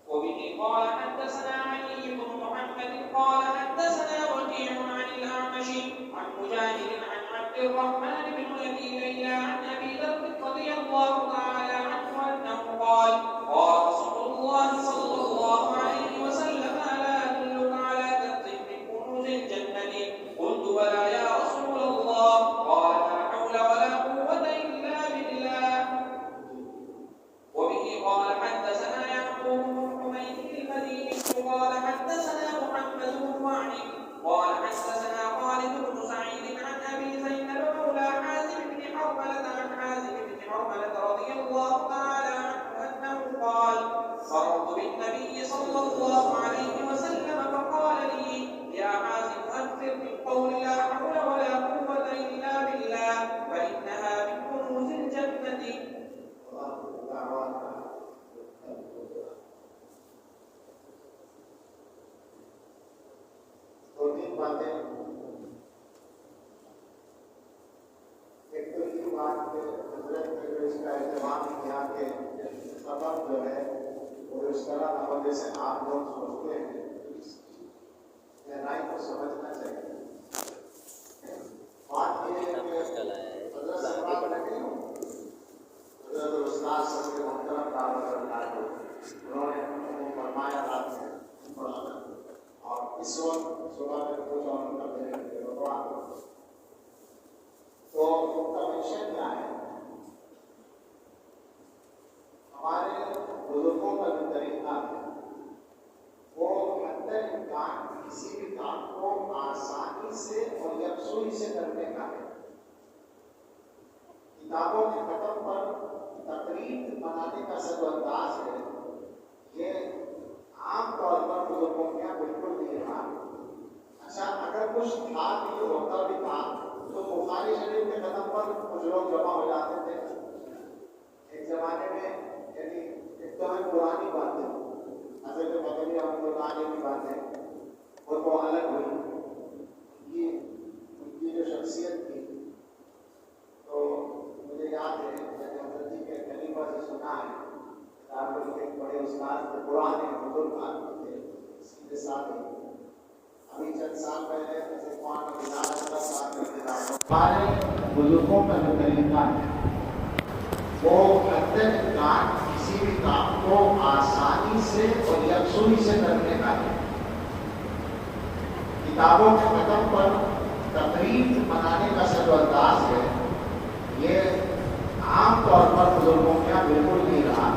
وبه قال حدثنا علي بن محمد قال حدثنا وكيع عن الأعمش عن مجاهد عن عبد الرحمن بن أبي ليلى عن أبي ذر رضي الله تعالى عنه أنه قال قال رسول الله صلى الله عليه وسلم ألا أدلك على كنز من كنوز الجنة؟ قلت بلى يا رسول الله. قال لا حول ولا قوة إلا بالله. وبه قال حدثنا يعقوب بن حميد المديني قال حدثنا محمد بن وعد قال حدثنا خالد بن سعيد عن أبي زينب مولى حازم بن حرملة عن حازم بن حرملة رضي الله تعالى عنه أنه قال مررت بالنبي صلى الله عليه وسلم فقال لي يا حازم أكثر من قول لا حول ولا قوة إلا بالله فإنها من كنوز الجنة. دو تین باتیں، ایک تو یہ بات کہ حضرت نے جو اس کا اہتمام کیا کہ سبب جو ہے وہ اس طرح نہ ہو جیسے آپ لوگ سوچتے ہیں، گہرائی کو سمجھنا چاہیے۔ بات یہ ہے کہ حضرت سے بات لگی ہوں، حضرت استاد صاحب کے محترم کارگر انہوں نے فرمایا رات میں پڑھانا، اور اس وقت صبح میں کچھ اور ان کا میرے بتوا تو ان کا مشن کیا ہے؟ ہمارے بزرگوں کا جو طریقہ ہے وہ حد امکان کسی بھی کام کو آسانی سے اور یکسوئی سے کرنے کا ہے۔ کتابوں کے ختم پر تقریب بنانے کا جو انداز ہے یہ عام طور پر بزرگوں کے یہاں بالکل نہیں رہا۔ اچھا اگر کچھ تھا بھی ہوتا بھی تھا تو بخاری شریف کے قدم پر کچھ لوگ جمع ہو جاتے تھے. ایک زمانے میں یعنی ایک تو ہے پرانی باتیں حضرت مدنی رحمۃ اللہ علیہ کی باتیں وہ تو الگ ہوئی. ان کی جو شخصیت تھی تو مجھے یاد ہے میں نے حضرت جی کے خلیفہ سے سنا ہے کہ ایک بڑے استاد تھے پرانے بزرگ آدمی تھے سیدھے سادے. ابھی چند سال پہلے ہمارے بزرگوں کا جو طریقہ ہے وہ حد امکان کسی بھی کام کو آسانی سے اور یکسوئی سے کرنے کا ہے. کتابوں کے قدم پر تقریب منانے کا سر انداز ہے یہ عام طور پر بزرگوں کے یہاں بالکل نہیں رہا.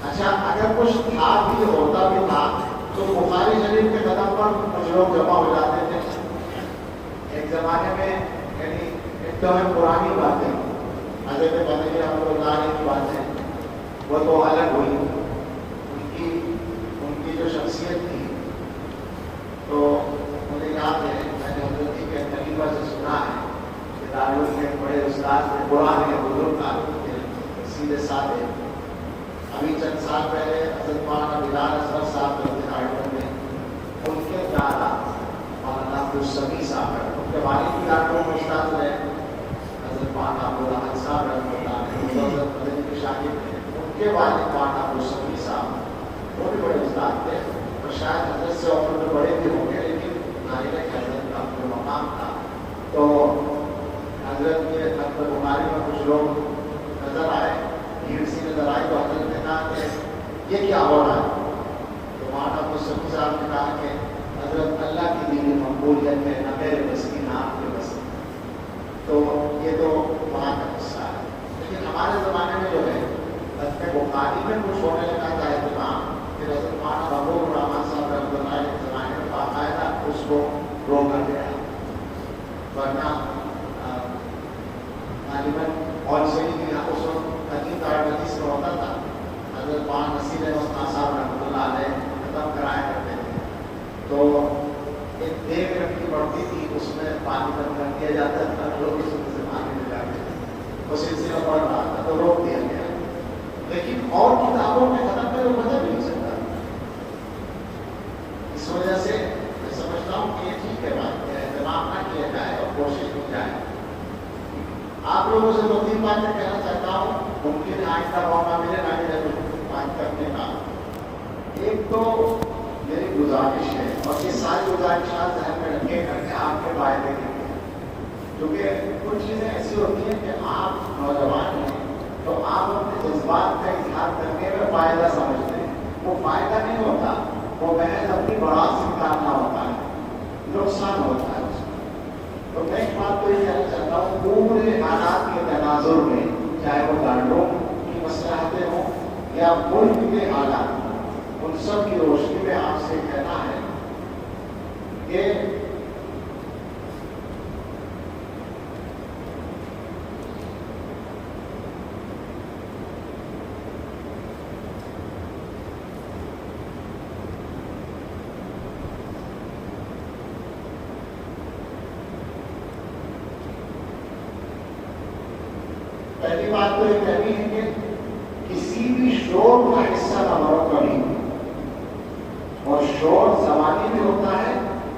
اچھا اگر کچھ تھا بھی ہوتا بھی تھا تو بخاری شریف کے قدم پر کچھ لوگ جمع ہو جاتے تھے. ایک زمانے میں یعنی ایک تو ہے پرانی باتیں حضرت مدنی رحمۃ اللہ علیہ کی باتیں وہ تو الگ ہوئی. ان کی جو شخصیت تھی تو مجھے یاد ہے میں نے حضرت جی کے خلیفہ سے سنا ہے کہ دارالعلوم کے بڑے استاد تھے پرانے بزرگ آدمی تھے سیدھے سادے. ابھی چند سال پہلے حضرت مولانا بلال اصغر صاحب میں ان کے دادا مولانا عبدالسمیع صاحب ہیں. ان کے والد بھی ڈاکٹروں میں استاد رہے حضرت مولانا عبدالرحمن صاحب رحمۃ اللہ علیہ حضرت مدنی کے شاگرد تھے. ان کے والد مولانا عبدالسمیع صاحب وہ بھی بڑے استاد تھے اور شاید حضرت سے عمر میں بڑے بھی ہوں گے لیکن ظاہر ہے کہ حضرت کا اپنا مقام تھا. تو حضرت کے خط بخاری میں کچھ لوگ نظر آئے بھیڑ سی نظر آئی تو حضرت نے کہا کہ یہ کیا ہو رہا ہے. تو مولانا عبدالسمیع صاحب نے کہا کہ حضرت اللہ کی دینی مقبولیت ہے نہ میرے بس کی نہ آپ کے بس کی. تو یہ تو وہاں کا قصہ ہے. لیکن ہمارے زمانے میں جو ہے حضرت بخاری میں کچھ ہونے لگا تھا اہتمام پھر حضرت مولانا محبوب الرحمن صاحب رحمۃ اللہ علیہ کے زمانے میں باقاعدہ اس کو روکا گیا. ورنہ غالباً اور سے ہی اس وقت حدیث اور حدیث میں ہوتا تھا. حضرت مولانا نصیر احمد صاحب رحمۃ اللہ علیہ ختم کرایا کرتے تھے تو ایک دیگ رکھی پڑتی تھی اس میں پانی بند کر دیا جاتا تھا لوگ اس میں سے پانی لے جاتے تھے. وہ سلسلہ پڑ رہا تھا تو روک دیا گیا. لیکن اور کتابوں کے قدم پہ وہ بدل نہیں سکتا. اس وجہ سے میں سمجھتا ہوں کہ یہ ٹھیک ہے بات کہ اہتمام نہ کیا جائے اور کوشش کی جائے. آپ لوگوں سے دو تین باتیں کہنا چاہتا ہوں ممکن آئندہ موقع ملے نہ ملے بات کرنے کا. ایک تو میری گزارش ہے اور یہ ساری گزارشات ذہن میں رکھے کر کے آپ کے فائدے کے لیے کیونکہ کچھ چیزیں ایسی ہوتی ہیں کہ آپ نوجوان ہیں تو آپ اپنے جذبات کا اظہار کرنے میں فائدہ سمجھتے ہیں. وہ فائدہ نہیں ہوتا وہ محض اپنی بڑاس نکالنا ہوتا ہے نقصان ہوتا ہے. تو میں ایک بات تو یہ کہنا چاہتا ہوں پورے حالات کے تناظر میں چاہے وہ گانڈوں کی مصلحتیں ہوں یا ملک کے حالات ان سب کی روشنی میں آپ سے کہنا ہے کہ پہلی بات تو یہ کہنی ہے کہ کسی بھی شور کا حصہ نہ بنو کبھی. اور شور زمانے میں ہوتا ہے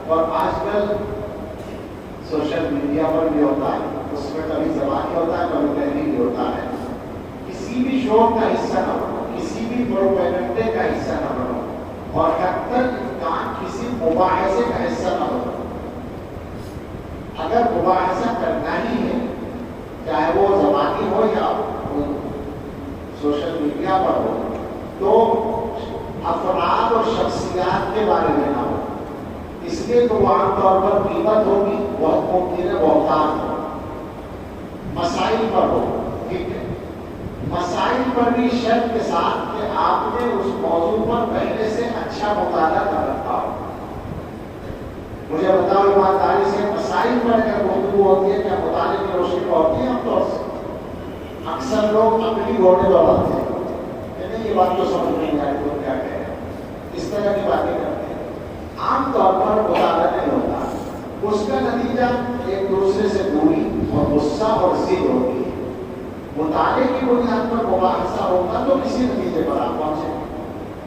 اور آج کل سوشل میڈیا پر بھی ہوتا ہے. اس میں کبھی زبانی ہوتا ہے کبھی پہلی بھی ہوتا ہے. کسی بھی شور کا حصہ نہ بنو کسی بھی پروپیگنڈے کا حصہ نہ بنو اور حد تک امکان کسی مباحثے کا حصہ نہ بنو. اگر مباحثہ کرنا ہی ہے چاہے وہ زبانی ہو یا سوشل میڈیا پر ہو تو افراد اور شخصیات کے بارے میں نہ ہو. اس لیے تو وہ عام طور پر قیمت ہوگی بہت ممکن ہے بہتان ہو. مسائل پر ہو ٹھیک ہے. مسائل پر بھی شرط کے ساتھ کہ آپ نے اس موضوع پر پہلے سے اچھا مطالعہ کر رکھا ہو. مجھے بتاؤ ایمانداری سے مسائل پر اگر گفتگو ہوتی ہے کیا مطالعے کی روشنی میں ہوتی ہے؟ عام طور سے اکثر لوگ اپنی گھوڑے دوڑاتے ہیں کہ نہیں یہ بات تو سمجھ نہیں آئی تو کیا کہہ رہے ہیں اس طرح کی باتیں کرتے ہیں. عام طور پر مطالعہ نہیں ہوتا. اس کا نتیجہ ایک دوسرے سے دوری اور غصہ اور ضد ہوتی ہے. مطالعے کی بنیاد پر مباحثہ ہوگا تو کسی نتیجے پر آپ پہنچیں.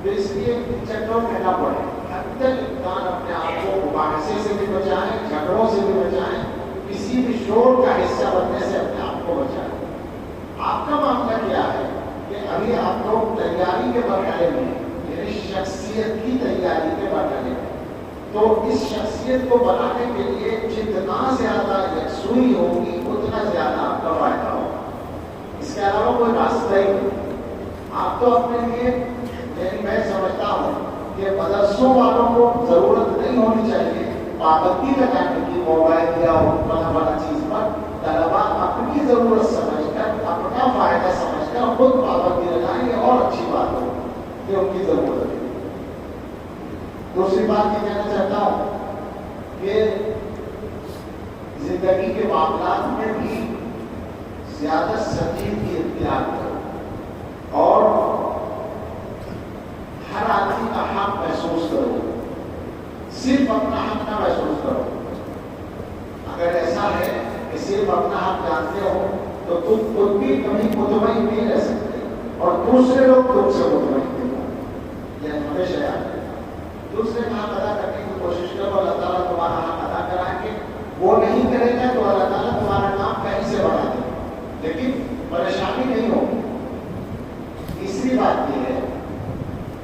تو اس لیے چکروں میں نہ پڑے. حد تک امکان اپنے آپ کو مباحثے سے بھی بچائیں, جھگڑوں سے بھی بچائیں, کسی بھی شور کا حصہ بننے سے اپنے آپ کو بچائیں. آپ کا معاملہ کیا ہے کہ ابھی آپ لوگ تیاری کے مرحلے میں, یعنی شخصیت کی تیاری کے مرحلے میں, تو اس شخصیت کو بنانے کے لیے جتنا زیادہ یکسوئی ہوگی اتنا زیادہ آپ کا فائدہ ہوگا. اس کے علاوہ کوئی راستہ ہی نہیں. آپ تو اپنے لیے, یعنی میں سمجھتا ہوں کہ مدرسوں والوں کو ضرورت نہیں ہونی چاہیے پابندی لگانے کی موبائل یا بڑا چیز پر. طلبا اپنی ضرورت سمجھ کر, اپنا فائدہ سمجھ کر خود پابندی لگائیں, یہ اور اچھی بات ہو کہ ان کی ضرورت ہے. دوسری بات یہ کہنا چاہتا ہوں کہ زندگی کے معاملات میں بھی زیادہ سنجیدگی اختیار کرو اور ہر آدمی کا حق محسوس کرو, صرف اپنا حق نہ محسوس کرو. اگر ایسا ہے کہ صرف اپنا حق جانتے ہو تو تم خود بھی کبھی مطمئن نہیں رہ سکتے اور دوسرے لوگ تم سے مطمئن نہیں ہوں. یہ ہمیشہ یاد ہے. دوسرے کا حق ادا کرنے کی کوشش کرو, اللہ تعالیٰ تمہارا حق ادا کرائیں گے. وہ نہیں کرے گا تو اللہ تعالیٰ تمہارا کام کہیں سے بڑھا دے, لیکن پریشانی نہیں ہوگی. تیسری بات یہ ہے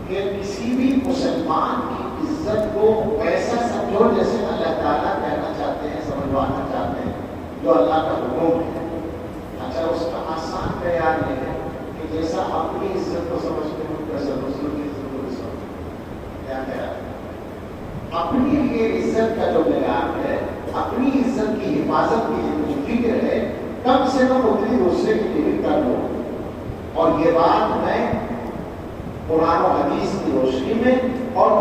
کہ کسی بھی مسلمان کی عزت کو ویسا سمجھو جیسے اللہ تعالیٰ کہنا چاہتے ہیں, سمجھوانا چاہتے ہیں, جو اللہ کا حکم ہے. اچھا, اس کا آسان بیان یہ ہے کہ جیسا اپنی عزت کو سمجھتے ہو ویسا دوسروں کی عزت کو بھی سمجھتے. کیا کہہ رہا ہے؟ اپنی لیے عزت کا جو معیار ہے, اپنی عزت کی حفاظت کی جو فکر ہے, کم سے کم اتنی دوسرے کے لیے بھی کر لو. اور یہ بات میں قرآن و حدیث کی روشنی میں اور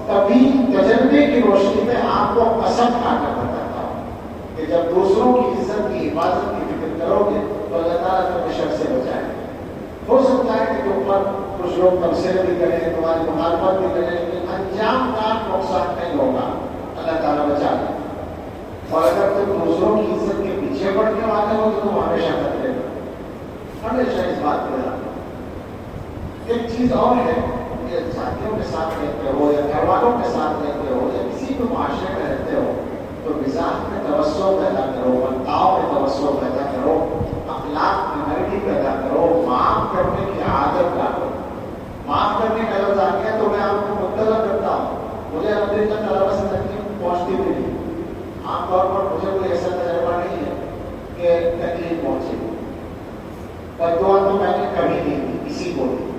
کبھی تجربے کی روشنی میں آپ کو قسم کھا کر بتاتا ہوں کہ جب دوسروں کی عزت کی حفاظت کی فکر کرو گے تو اللہ تعالیٰ تمہیں شر سے بچائے. ہو سکتا ہے کہ تم پر کچھ لوگ تبصرے بھی کریں, تمہاری مخالفت بھی کریں, لیکن انجام کا نقصان نہیں ہوگا, اللہ تعالیٰ بچا لے. اور اگر تم دوسروں کی عزت کے پیچھے پڑنے والے ہو تو تم ہمیشہ کرتے ہو. ہمیشہ اس بات پہ رہنا. ایک چیز اور ہے کہ ساتھیوں کے ساتھ رہتے ہو یا گھر والوں کے ساتھ رہتے ہو یا کسی بھی معاشرے میں رہتے ہو تو مزاج میں توسع پیدا کرو, برتاؤ میں توسع پیدا کرو, اخلاق میں نرمی پیدا کرو, معاف کرنے کی عادت ڈالو. معاف کرنے کا لفظ آ گیا تو میں آپ کو مطلع کرتا ہوں. مجھے امریکہ طلبا سے تکلیف پہنچتی بھی نہیں. عام طور پر مجھے کوئی ایسا تجربہ نہیں ہے کہ تکلیف پہنچی. پر دعا تو میں نے کبھی نہیں دی کسی کو بھی.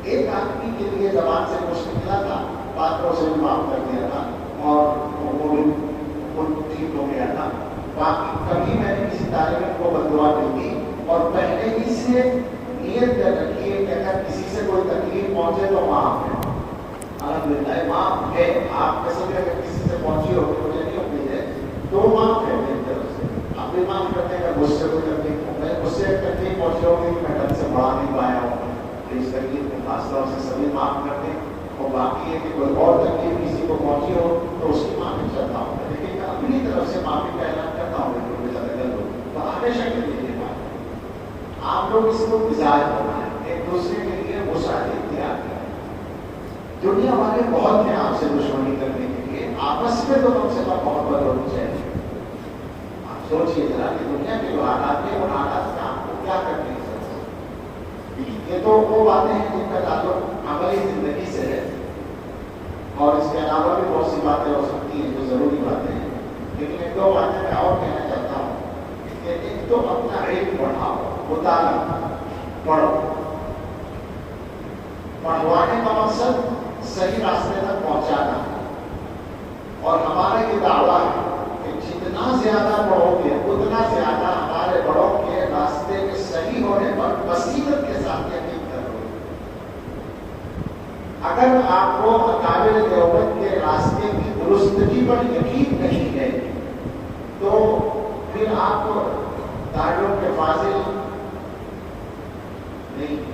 ایک آدمی کے لیے زبان سے کچھ نکلا تھا, بات کو سے بھی معاف کر دیا تھا اور وہ بھی ٹھیک ہو گیا تھا. باقی کبھی میں نے کسی طالب علم کو بددعا نہیں دی. اور پہلے ہی سے نیت رکھیے کہ اگر کسی سے کوئی تکلیف پہنچے تو معاف ہے. الحمدللہ معاف ہے. آپ میں سے بھی اگر کسی سے پہنچی ہوگی, مجھے نہیں امید ہے, تو معاف ہے میری طرف سے. آپ بھی معاف کرتے ہیں. اگر مجھ سے کوئی تکلیف پہنچی ہوگی کہ میں ڈھنگ سے پڑھا نہیں پایا ہوں, اس تکلیف کو خاص طور سے سبھی معاف کر دیں. اور باقی ہے کہ کوئی اور تکلیف کسی کو پہنچی ہو تو اس کی معافی چاہتا ہوں, لیکن میں اپنی طرف سے معافی کا اعلان کرتا ہوں کہ مجھے زیادہ کر لو. تو ہمیشہ کے لیے یہ بات ہے, آپ لوگ اس کو مزاج بنائیں, ایک دوسرے کے لیے مساعدے اختیار کریں. دنیا والے بہت ہیں آپ سے دشمنی کرنے کے لیے, آپس میں تو کم سے کم محبت ہونی چاہیے. آپ سوچیے ذرا کہ دنیا کے جو حالات ہیں ان حالات میں آپ کو کیا کرنے کی ضرورت ہے. یہ تو وہ باتیں ہیں جن کا تعلق عملی زندگی سے ہے, اور اس کے علاوہ بھی بہت سی باتیں ہو سکتی ہیں جو ضروری باتیں ہیں. لیکن ایک دو باتیں میں اور کہنا چاہتا ہوں کہ ایک تو اپنا علم بڑھاؤ, مطالعہ پڑھو. پڑھوانے کا مقصد صحیح راستے تک پہنچانا, اور ہمارا یہ دعویٰ ہے کہ جتنا زیادہ پڑھو گے اتنا زیادہ ہمارے بڑوں کے راستے کے صحیح ہونے پر بصیرت کے ساتھ یقین کرو. اگر آپ کو اکابر دیوبند کے راستے کی درستگی پر یقین نہیں ہے تو پھر آپ دارالعلوم کے فاضل نہیں.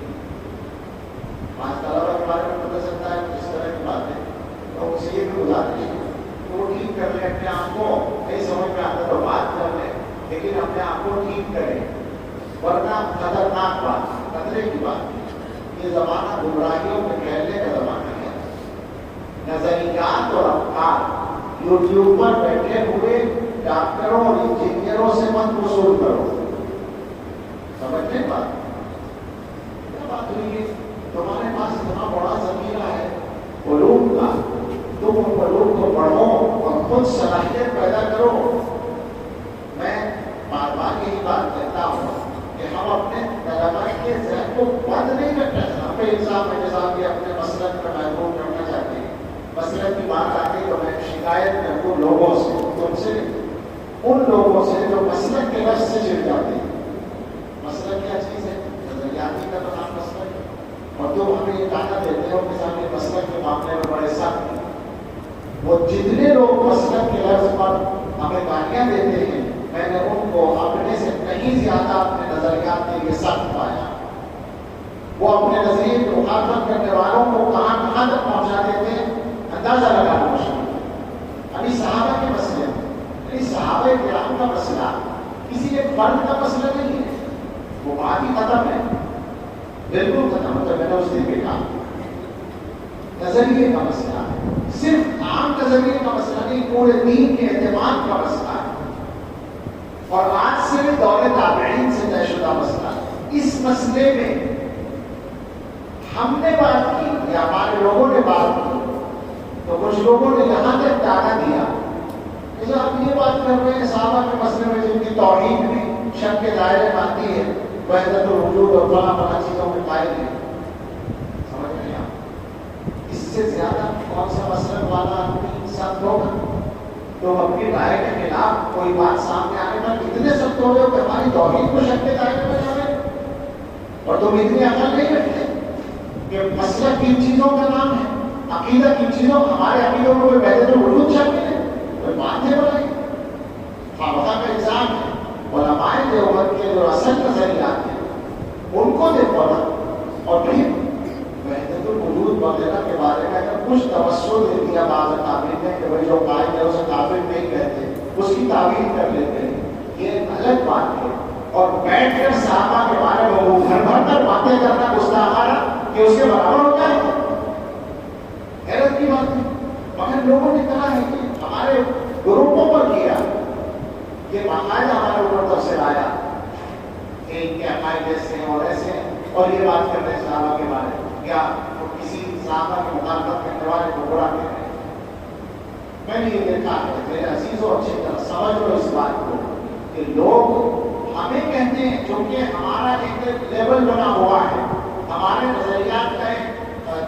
پانچ طلبہ کے بارے میں پتہ چلتا ہے جس طرح کی باتیں تو اسے آپ کو نہیں سمجھ میں آتا تو بات کر لیں، لیکن اپنے آپ کو ٹھیک کریں، ورنہ خطرناک بات، خطرے کی بات۔ یہ زمانہ گمراہیوں میں پھیلنے کا زمانہ ہے۔ نظریات اور افکار یوٹیوب پر بیٹھے ہوئے ڈاکٹروں اور انجینئروں سے مت وصول کرو۔ سمجھنے بات کیا بات ہوئی ہے؟ تمہارے پاس اتنا بڑا ذخیرہ ہے علوم کا، تم ان علوم کو پڑھو اور خود صلاحیت پیدا کرو۔ میں بار بار یہی بات کہتا ہوں کہ ہم اپنے طلباء کے ذہن کو بند نہیں کرتے، ہم پہ الزام ہے جیسا کہ اپنے مسلک میں محبوب کرنا چاہتے ہیں۔ مسلک کی بات آتی تو میں شکایت کروں لوگوں سے، تم سے، ان لوگوں سے جو مسلک کے لفظ سے چڑ جاتے ہیں۔ مسلک کیا چیز ہے؟ نظریاتی کا تو نام مسلک ہے، اور تم ہمیں یہ کہنا دیتے ہو کہ سامنے مسلک کے معاملے میں بڑے سخت ہیں۔ وہ جتنے لوگ مسلک کے لفظ پر ہمیں گالیاں دیتے ہیں، میں نے ان کو اپنے سے کہیں زیادہ اپنے نظریات کے لیے سخت پایا۔ وہ اپنے نظریے کی مخالفت کرنے والوں کو کہاں کہاں تک پہنچا دیتے ہیں، اندازہ لگانا مشکل ہے۔ ابھی صحابہ کے مسئلے ہیں، یعنی صحابہ کرام کا مسئلہ کسی ایک فرد کا مسئلہ نہیں ہے، وہ بات ہی ختم ہے، بالکل ختم ہے۔ تو میں نے اس دن بھی کہا نظریے کا مسئلہ صرف عام نظریے کا مسئلہ نہیں، پورے دین کے اعتماد کا مسئلہ ہے، اور آج سے دور تابعین سے طے شدہ مسئلہ ہے۔ اس مسئلے میں ہم نے بات کی یا ہمارے لوگوں نے بات کی تو کچھ لوگوں نے یہاں تک ٹانا دیا کہ آپ یہ بات کر رہے ہیں صحابہ کے مسئلے میں جن کی توحید بھی شک کے دائرے میں آتی ہے، وحدت الوجود اور فلاں فلاں چیزوں میں قائل ہے۔ سمجھ رہے ہیں آپ؟ اس سے زیادہ کون سا مسئلہ والا آدمی سخت ہوگا؟ تو اپنی رائے کے خلاف کوئی بات سامنے آنے پر اتنے سخت ہو گئے کہ ہماری توحید کو شک کے دائرے میں جائے، اور تم اتنی عقل نہیں رکھتے کہ مسئلہ کن چیزوں کا نام ہے، عقیدہ کن چیزوں، ہمارے عقیدوں کو کوئی وحدت الوجود شک ہے، کوئی بات نہیں بنائی۔ خامخواہ کا الزام ہے علماء دیوبند کے جو اصل نظریات ہیں ان کو دیکھو نا، اور پھر وحدت الوجود وغیرہ کے بارے میں اگر کچھ توسع دے دیا بعض تعبیر نے کہ بھائی جو قائل ہے اسے کافر نہیں کہتے، اس کی تعبیر کر لیتے ہیں، یہ الگ بات ہے۔ اور بیٹھ کر صحابہ کے بارے میں وہ گھر بھر کر باتیں کرنا گستاخانہ کہ اس کے برابر ہوتا ہے، حیرت کی بات ہے۔ مگر لوگوں نے کہا ہے کہ ہمارے گروپوں پر کیا، یہ باقاعدہ ہمارے اوپر تفصیل آیا کہ ان کے عقائد ایسے ہیں اور ایسے ہیں، اور یہ بات کر رہے ہیں صحابہ کے بارے میں، کیا وہ کسی صحابہ کی مخالفت کرنے والے کو برا کر رہے ہیں؟ میں نے یہ دیکھا ہے میرے عزیزوں، اچھی طرح سمجھ لو اس بات کو کہ لوگ ہمیں کہتے ہیں چونکہ ہمارا ایک لیول بنا ہوا ہے، ہمارے نظریات کا ایک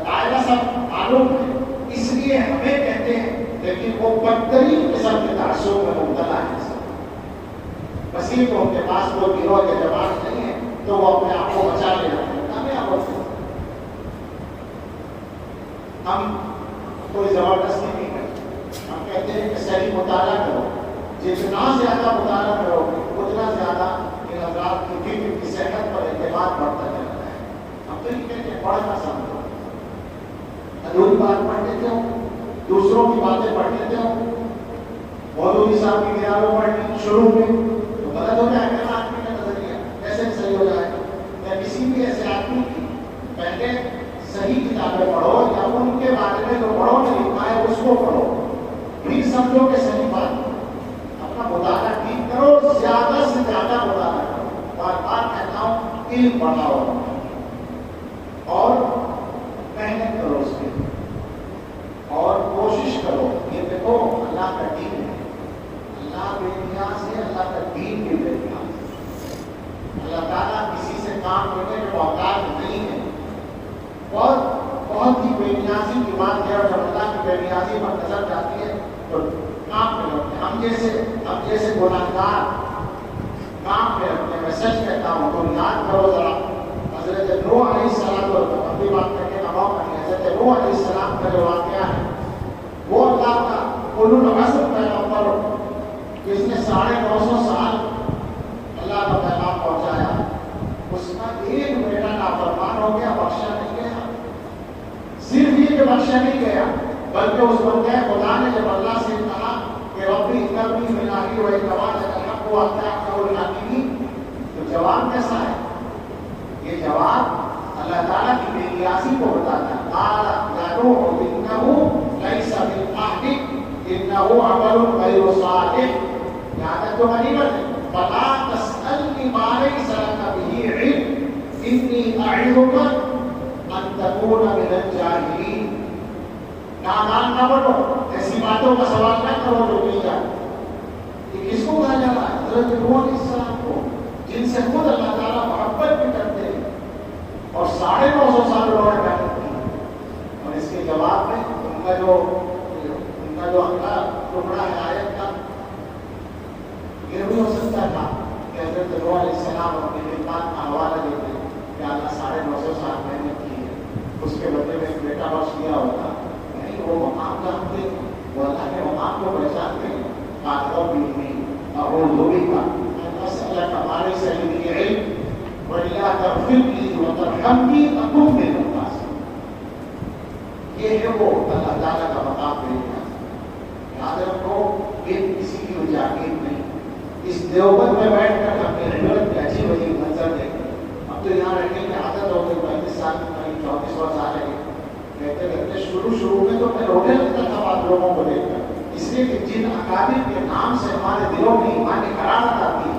دائرہ سب معلوم ہے، اس لیے ہمیں کہتے ہیں، لیکن وہ بدترین قسم کے تعصب میں مبتلا ہے۔ بس یہ تو ان کے پاس کوئی گروہ یا جماعت نہیں ہے تو وہ اپنے آپ کو بچا لے رہے ہیں، کامیاب ہوتے ہیں۔ ہم کوئی زبردستی نہیں کرتے، ہم کہتے ہیں کہ صحیح مطالعہ کرو، جتنا زیادہ مطالعہ کرو اتنا زیادہ ان حضرات کی فکر کی صحت پر اعتماد بڑھتا جاتا ہے۔ ہم تو یہ کہتے ہیں پڑھنا سمجھو، ادھوری بات پڑھ لیتے ہو، دوسروں کی باتیں پڑھ لیتے ہو، مولوی صاحب کی کتابیں پڑھنی شروع میں تو غلط ہو جائے گا آدمی کا نظریہ، کیسے صحیح ہو جائے گا؟ یا کسی بھی ایسے آدمی کی پہلے صحیح کتابیں پڑھو یا ان کے بارے میں جو پڑھو نے لکھا ہے اس کو پڑھو، پھر سمجھو کہ صحیح بات، اپنا مطالعہ ٹھیک کرو، زیادہ سے زیادہ مطالعہ کرو، بار بار کہتا ہوں علم بڑھاؤ اور محنت کرو اس میں، اور کوشش کرو۔ یہ دیکھو اللہ کا دین ہے، اللہ بے نیاز ہے، اللہ کا دین بھی بے نیاز ہے، اللہ تعالیٰ کسی سے کام کرنے کے اوقات نہیں ہے، اور بہت ہی بے نیازی کی بات ہے، اور جب اللہ کی بے نیازی پر نظر جاتی ہے تو کام پہ لگتے ہیں۔ ہم جیسے گناہگار کام پہ رکھتے ہیں۔ میں سچ کہتا ہوں، تم یاد کرو ذرا حضرت نوح علیہ السلام، اپنی بات کرنے کا موقع نہیں، حضرت نوح علیہ السلام کا جو واقعہ ہے وہ اللہ کا اولو العزم پیغمبر جس نے 950 سال اللہ کا پیغام پہنچایا، اس کا ایک بیٹا نافرمان ہو گیا، بخشا نہیں گیا۔ صرف یہ کہ بخشا نہیں گیا، بلکہ اس بندے خدا نے جب اللہ سے کہا کہ ربی ترمي من أهله وإن وعدك الحق وأنت أحكم الحاكمين. تو جواب کیسا ہے؟ یہ جواب اللہ تعالیٰ کی بے نیازی کو بتاتا ہے. قال يا نوح إنه ليس من أهلك إنه عمل غير صالح. یہاں تک تو غنیمت ہے. فلا تسألني ما ليس لك به علم إني أعظك أن تكون من الجاهلين. نادان نہ بنو، ایسی باتوں کا سوال نہ کرو جو نہیں جانتے. یہ کس کو کہا جا رہا ہے؟ حضرت نوح علیہ السلام کو، جن سے خود اللہ تعالیٰ محبت بھی کرتے ہیں اور 950 سال انہوں نے محنت کی. اور اس کے جواب میں ان کا جو اگلا ٹکڑا ہے آیت کا، یہ بھی ہو سکتا تھا کہ حضرت نوح علیہ السلام اپنے خدمات کا حوالہ دیتے کہ اللہ 950 سال محنت کی ہے، اس کے بدلے میں ایک بیٹا بخش دیا ہوتا. نہیں، وہ مقام جانتے ہیں، وہ اللہ کے مقام کو پہچانتے ہیں. قاتلوں بھی اور لوگی کا مسئلہ ہمارے سے علم وَإِلَّا تَغْفِرْ لِي وَتَرْحَمْنِي أَكُنْ مِنَ الْخَاسِرِينَ. یہ ہے وہ اللہ تعالیٰ کا مقام دینا. یاد رکھو، یہ کسی کی اجاگر نہیں. اس دیوبند میں بیٹھ کر اپنے عبرت کی عجیب عجیب منظر دیکھیں. اب تو یہاں رہنے کی عادت ہو گئی. 35 سال کی 34 سال ہے. کہتے کہتے شروع میں تو میں رونے لگتا تھا آپ لوگوں کو دیکھ کر، اس لیے کہ جن اکابر کے نام سے ہمارے دلوں میں ایمان کی حرارت آتی ہے،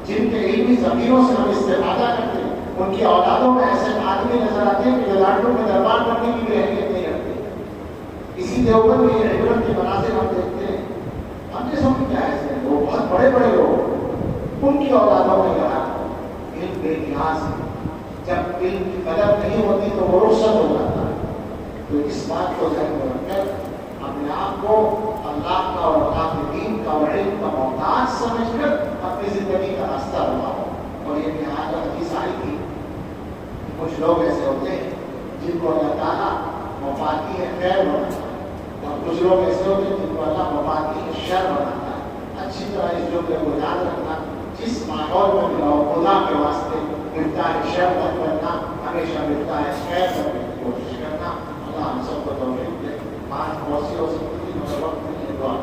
جن کے علمی ضمیروں سے ہم استفادہ کرتے ہیں، ان کی اولادوں میں ایسے آدمی نظر آتے ہیں کہ للاٹوں میں دربار کرنے کی بھی اہمیت نہیں رکھتے. اسی دیوبند میں یہ عبرت کے مناظر ہم دیکھتے ہیں. ہم جیسوں کی کیا ہے، وہ بہت بڑے بڑے لوگ، ان کی اولادوں میں یہاں علم بے نیاز ہے. جب علم کی قدر نہیں ہوتی تو وہ رخصت ہو جاتا ہے. تو اس بات کو ذہن میں رکھ کر اپنے آپ کو اللہ کا اور اللہ کے دین کا اور علم کا محتاج سمجھ کر اپنی زندگی کا راستہ بناؤ. اور یہ نہایت حدیث آئی تھی، کچھ لوگ ایسے ہوتے ہیں جن کو اللہ تعالیٰ مفادی خیر بناتا ہے، اور کچھ لوگ ایسے ہوتے ہیں جن کو اللہ مفادی شر بناتا ہے. اچھی طرح اس جملے کو یاد رکھنا. جس ماحول میں بھی رہو، خدا کے واسطے ملتا ہے شر مت کرنا، ہمیشہ ملتا ہے خیر کرنے کی کوشش کرنا. اللہ ہم سب کو توفیق دے. بات بہت سی ہو سکتی ہے مگر وقت نہیں ہے. دعا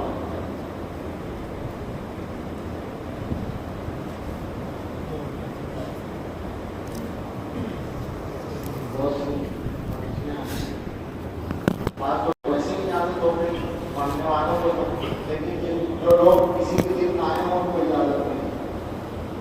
بات تو ویسے ہی اجازت ہو گئی پڑھنے والوں کو، لیکن جو لوگ کسی کے دن آئے ہیں ان کو اجازت نہیں.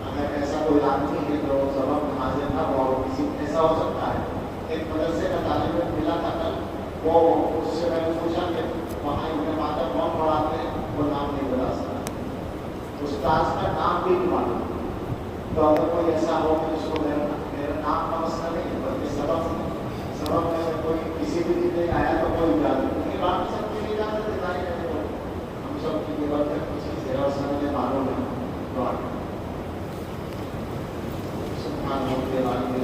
اگر ایسا کوئی آدمی ہے جو سبق میں حاضر نہ ہوا، کسی ایسا ہو سکتا ہے. ایک مدرسے کا طالب علم ملا تھا کل، وہ اس سے میں نے پوچھا کہ وہاں ابن ماجہ کون پڑھاتے ہیں، وہ نام نہیں بتا سکتا، استاذ کا نام بھی نہیں معلوم. تو اگر کوئی ایسا ہو کہ اس کو میرا نام کا مسئلہ نہیں بلکہ سبق میں سے کوئی کسی بھی دن نہیں آیا تو کوئی اجازت نہیں. باقی سب کی اجازت دکھائی کرے تو ہم سب کی ضرورت ہے کسی سے اور سمجھے معلوم ہے. دعا سبحان ربی العظیم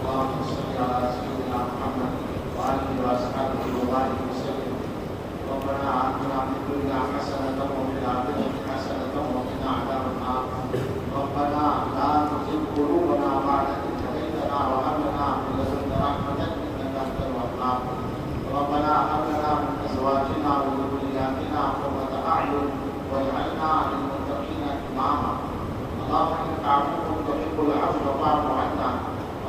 اللهم صل على سيدنا محمد وآله وأصحابه وبارك وسلم. ربنا آتنا في الدنيا حسنة وفي الآخرة حسنة وقنا عذاب النار. ربنا لا تزغ قلوبنا بعد إذ هديتنا وهب لنا من لدنك رحمة إنك أنت الوهاب. ربنا هب لنا من أزواجنا وذرياتنا قرة أعين واجعلنا للمتقين إماما. اللهم إنك عفو تحب العفو فاعف عنا.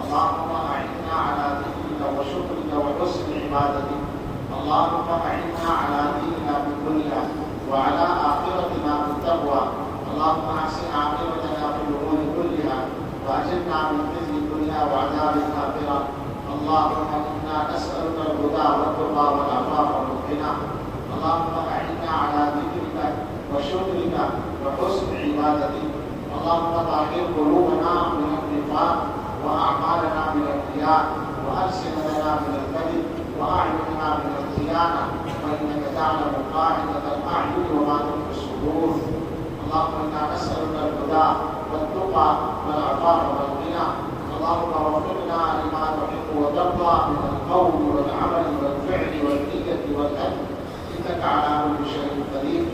اللهم أعنا على ذكرك وشكرك وحسن عبادتك. اللهم أعنا على ديننا بالدنيا وعلى آخرتنا بالتقوى. اللهم أحسن عاقبتنا في الأمور كلها وأجرنا من خزي الدنيا وعذاب الآخرة. اللهم إنا نسألك الهدى والتقى والعفاف والغنى. اللهم أعنا على ذكرك وشكرك وحسن عبادتك. اللهم طهر قلوبنا من النفاق وأعمالنا من الرياء وألسنتنا من الكذب وأعيننا من الخيانة فإنك تعلم قاعدة الأعين وما تخفي الصدور. اللهم إنا نسألك الهدى والتقى والعفاف والغنى. اللهم وفقنا لما تحب وترضى من القول والعمل والفعل والنية والأدب إنك على كل شيء قدير.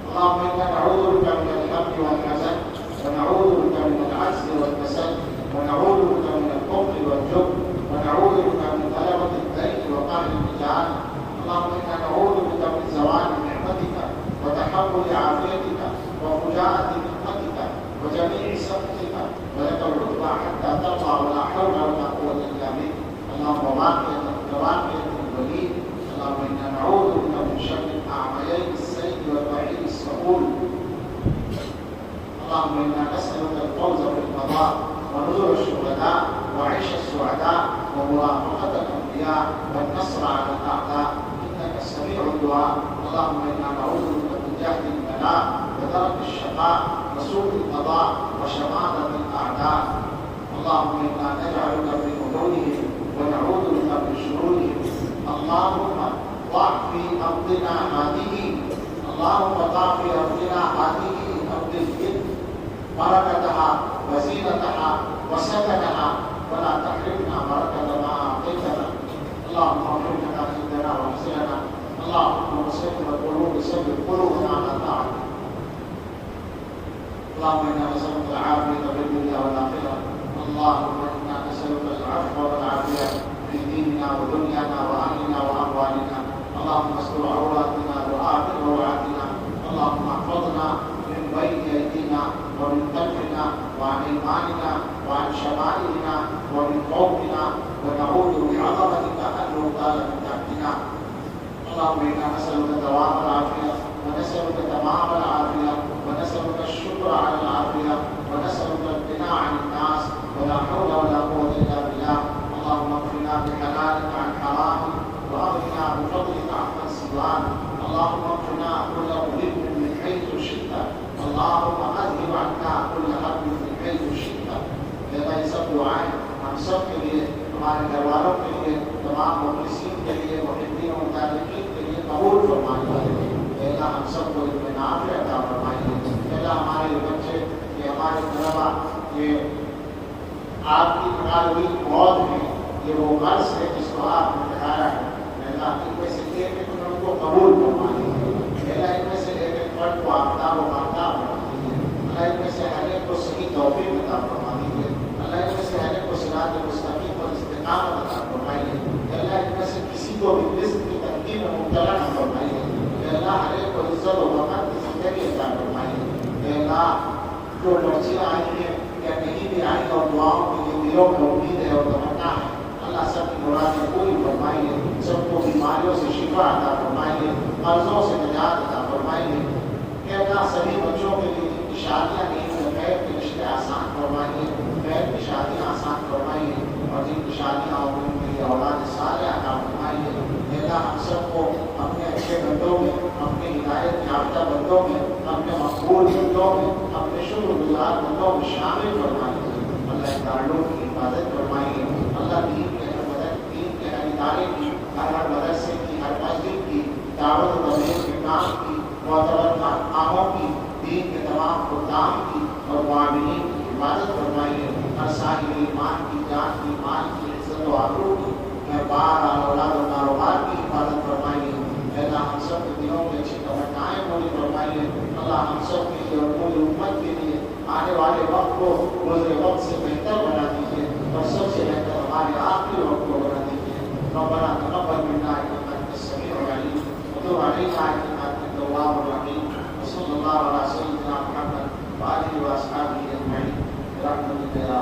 اللهم إنا نعوذ بك من الهم والحزن ونعوذ بك من العجز والكسل ونعوذ بك من البخل والجبن ونعوذ بك من غلبة الدين وقهر الرجال. اللهم إنا نعوذ بك من زوال نعمتك عافيتك وفجاءة نعمتك وجميع سخطك ولك العتبى حتى ترضى ولا حول ولا قوة إلا بك. اللهم واقية الوليد. اللهم إنا نعوذ بك من شر الأعميين السيء والبعيد السهول. اللهم إنا نسألك الفوز بالقضاء ونزول الشهداء وعيش السعداء ومرافقة الأنبياء والنصر على الأعداء إنك سميع الدعاء. اللهم إنا نعوذ بك من جهد البلاء ودرك الشقاء وسوء القضاء وشماتة الأعداء. اللهم إنا نجعلك في حدودهم ونعوذ بك من شرورهم. اللهم ضع في أرضنا هذه أرض الجد بركتها وزينتها وسكنها ولا تحرمنا بركة ما أعطيتنا. اللهم اغفر لنا ذنوبنا واحسننا. اللهم مسلم القلوب سبب قلوبنا على طاعتك. اللهم إنا نسألك العافية في الدنيا والآخرة. اللهم إنا نسألك العفو والعافية في ديننا ودنيانا وأهلنا وأموالنا. اللهم استر عوراتنا وآمن روعاتنا. اللهم احفظنا من بين أيدينا ومن خلفنا وعن أيماننا وعن شمائلنا ومن فوقنا ونعوذ بعظمتك أن نغتال من تحتنا. اللهم إنا نسألك دوام العافية ونسألك تمام العافية ونسألك الشكر على العافية ونسألك الغنى عن الناس ولا حول ولا قوة إلا بالله. اللهم اكفنا بحلالك عن حرامك وأغننا بفضلك عمن سواك. اللهم اكفنا كل مذنب من حيث شئت. اللهم اذهب عنا كل هم من حيث شئت. یہ سب دعائیں ہم سب کے لیے، ہمارے گھر والوں کے لیے، تمام مخلصین کے لیے، محبین و متعلقین کے لیے قبول فرمانے والے ہیں۔ اللہ ہم سب کو علم نافع عطا فرمائیے۔ اللہ ہمارے بچے، یہ ہمارے طلبا، یہ آپ کی نکالی ہوئی موت ہے، یہ وہ مرض ہے جس کو آپ نے دکھایا ہے۔ اللہ ان میں سے ایک ان کو قبول فرمائیے۔ اللہ ان میں سے ایک فرد کو آفتاب و ماہتاب بنا دیجیے۔ اللہ ان میں سے ہر ایک کو صحیح توفیق عطا فرما دیجیے۔ اللہ ان میں سے ہر ایک کو صراط مستقیم پر استقامت عطا فرمائیے۔ اللہ ان میں سے کسی کو بھی رزق کی تنگی میں مبتلا نہ فرمائیے۔ اللہ ہر ایک کو عزت و وقت کی زندگی عطا فرمائیے۔ اللہ جو بچیاں آئی ہیں یا نہیں بھی آئی اور دعاؤں کے لیے دلوں میں امید ہے اور تمنا ہے، اللہ سب کی مرادیں پوری فرمائیے، سب کو بیماریوں سے شفا عطا فرمائیے، قرضوں سے نجات عطا فرمائیے۔ کہ اللہ سبھی بچوں کے لیے جن کی شادیاں نہیں ہوئی خیر کے رشتے آسان فرمائیے، خیر کی شادیاں آسان فرمائیے، اور جن کی شادیاں ہو ان کے لیے اولاد صالحہ عطا فرمائیے۔ اللہ ہم سب کو اپنے اچھے بندوں میں، اپنے ہدایت یافتہ بندوں میں، اپنے مقبول بندوں میں، اپنے شکر گزار بندوں میں شامل فرمائیے۔ اللہ دارالعلوم کی حفاظت فرمائیے۔ اللہ دین کے ہر ادارے کی، ہر مدرسے کی، ہر مسجد کی، دعوت و تبلیغ کے کام کی، معتبر کاموں کی، دین کے تمام خدام کی اور معاونین کی حفاظت فرمائیے۔ ہر صاحب ایمان کی، جان کی، مال کی، عزت و آبرو کی، بار اولاد و کاروبار کی حفاظت فرمائیے۔ اللہ ہم سب کے دلوں میں اچھی تمنائیں پوری فرمائیے۔ اللہ ہم سب کے لیے اور پوری امت کے لیے آنے والے وقت کو گزرے وقت سے بہتر بنا دیجیے، اور سب سے بہتر ہمارے آخری وقت کو بنا دیجیے۔ ربنا تقبل منا انك انت السميع العليم وتب علينا انك انت التواب الرحيم وصلى الله على سيدنا محمد وآله وأصحابه أجمعين برحمتك يا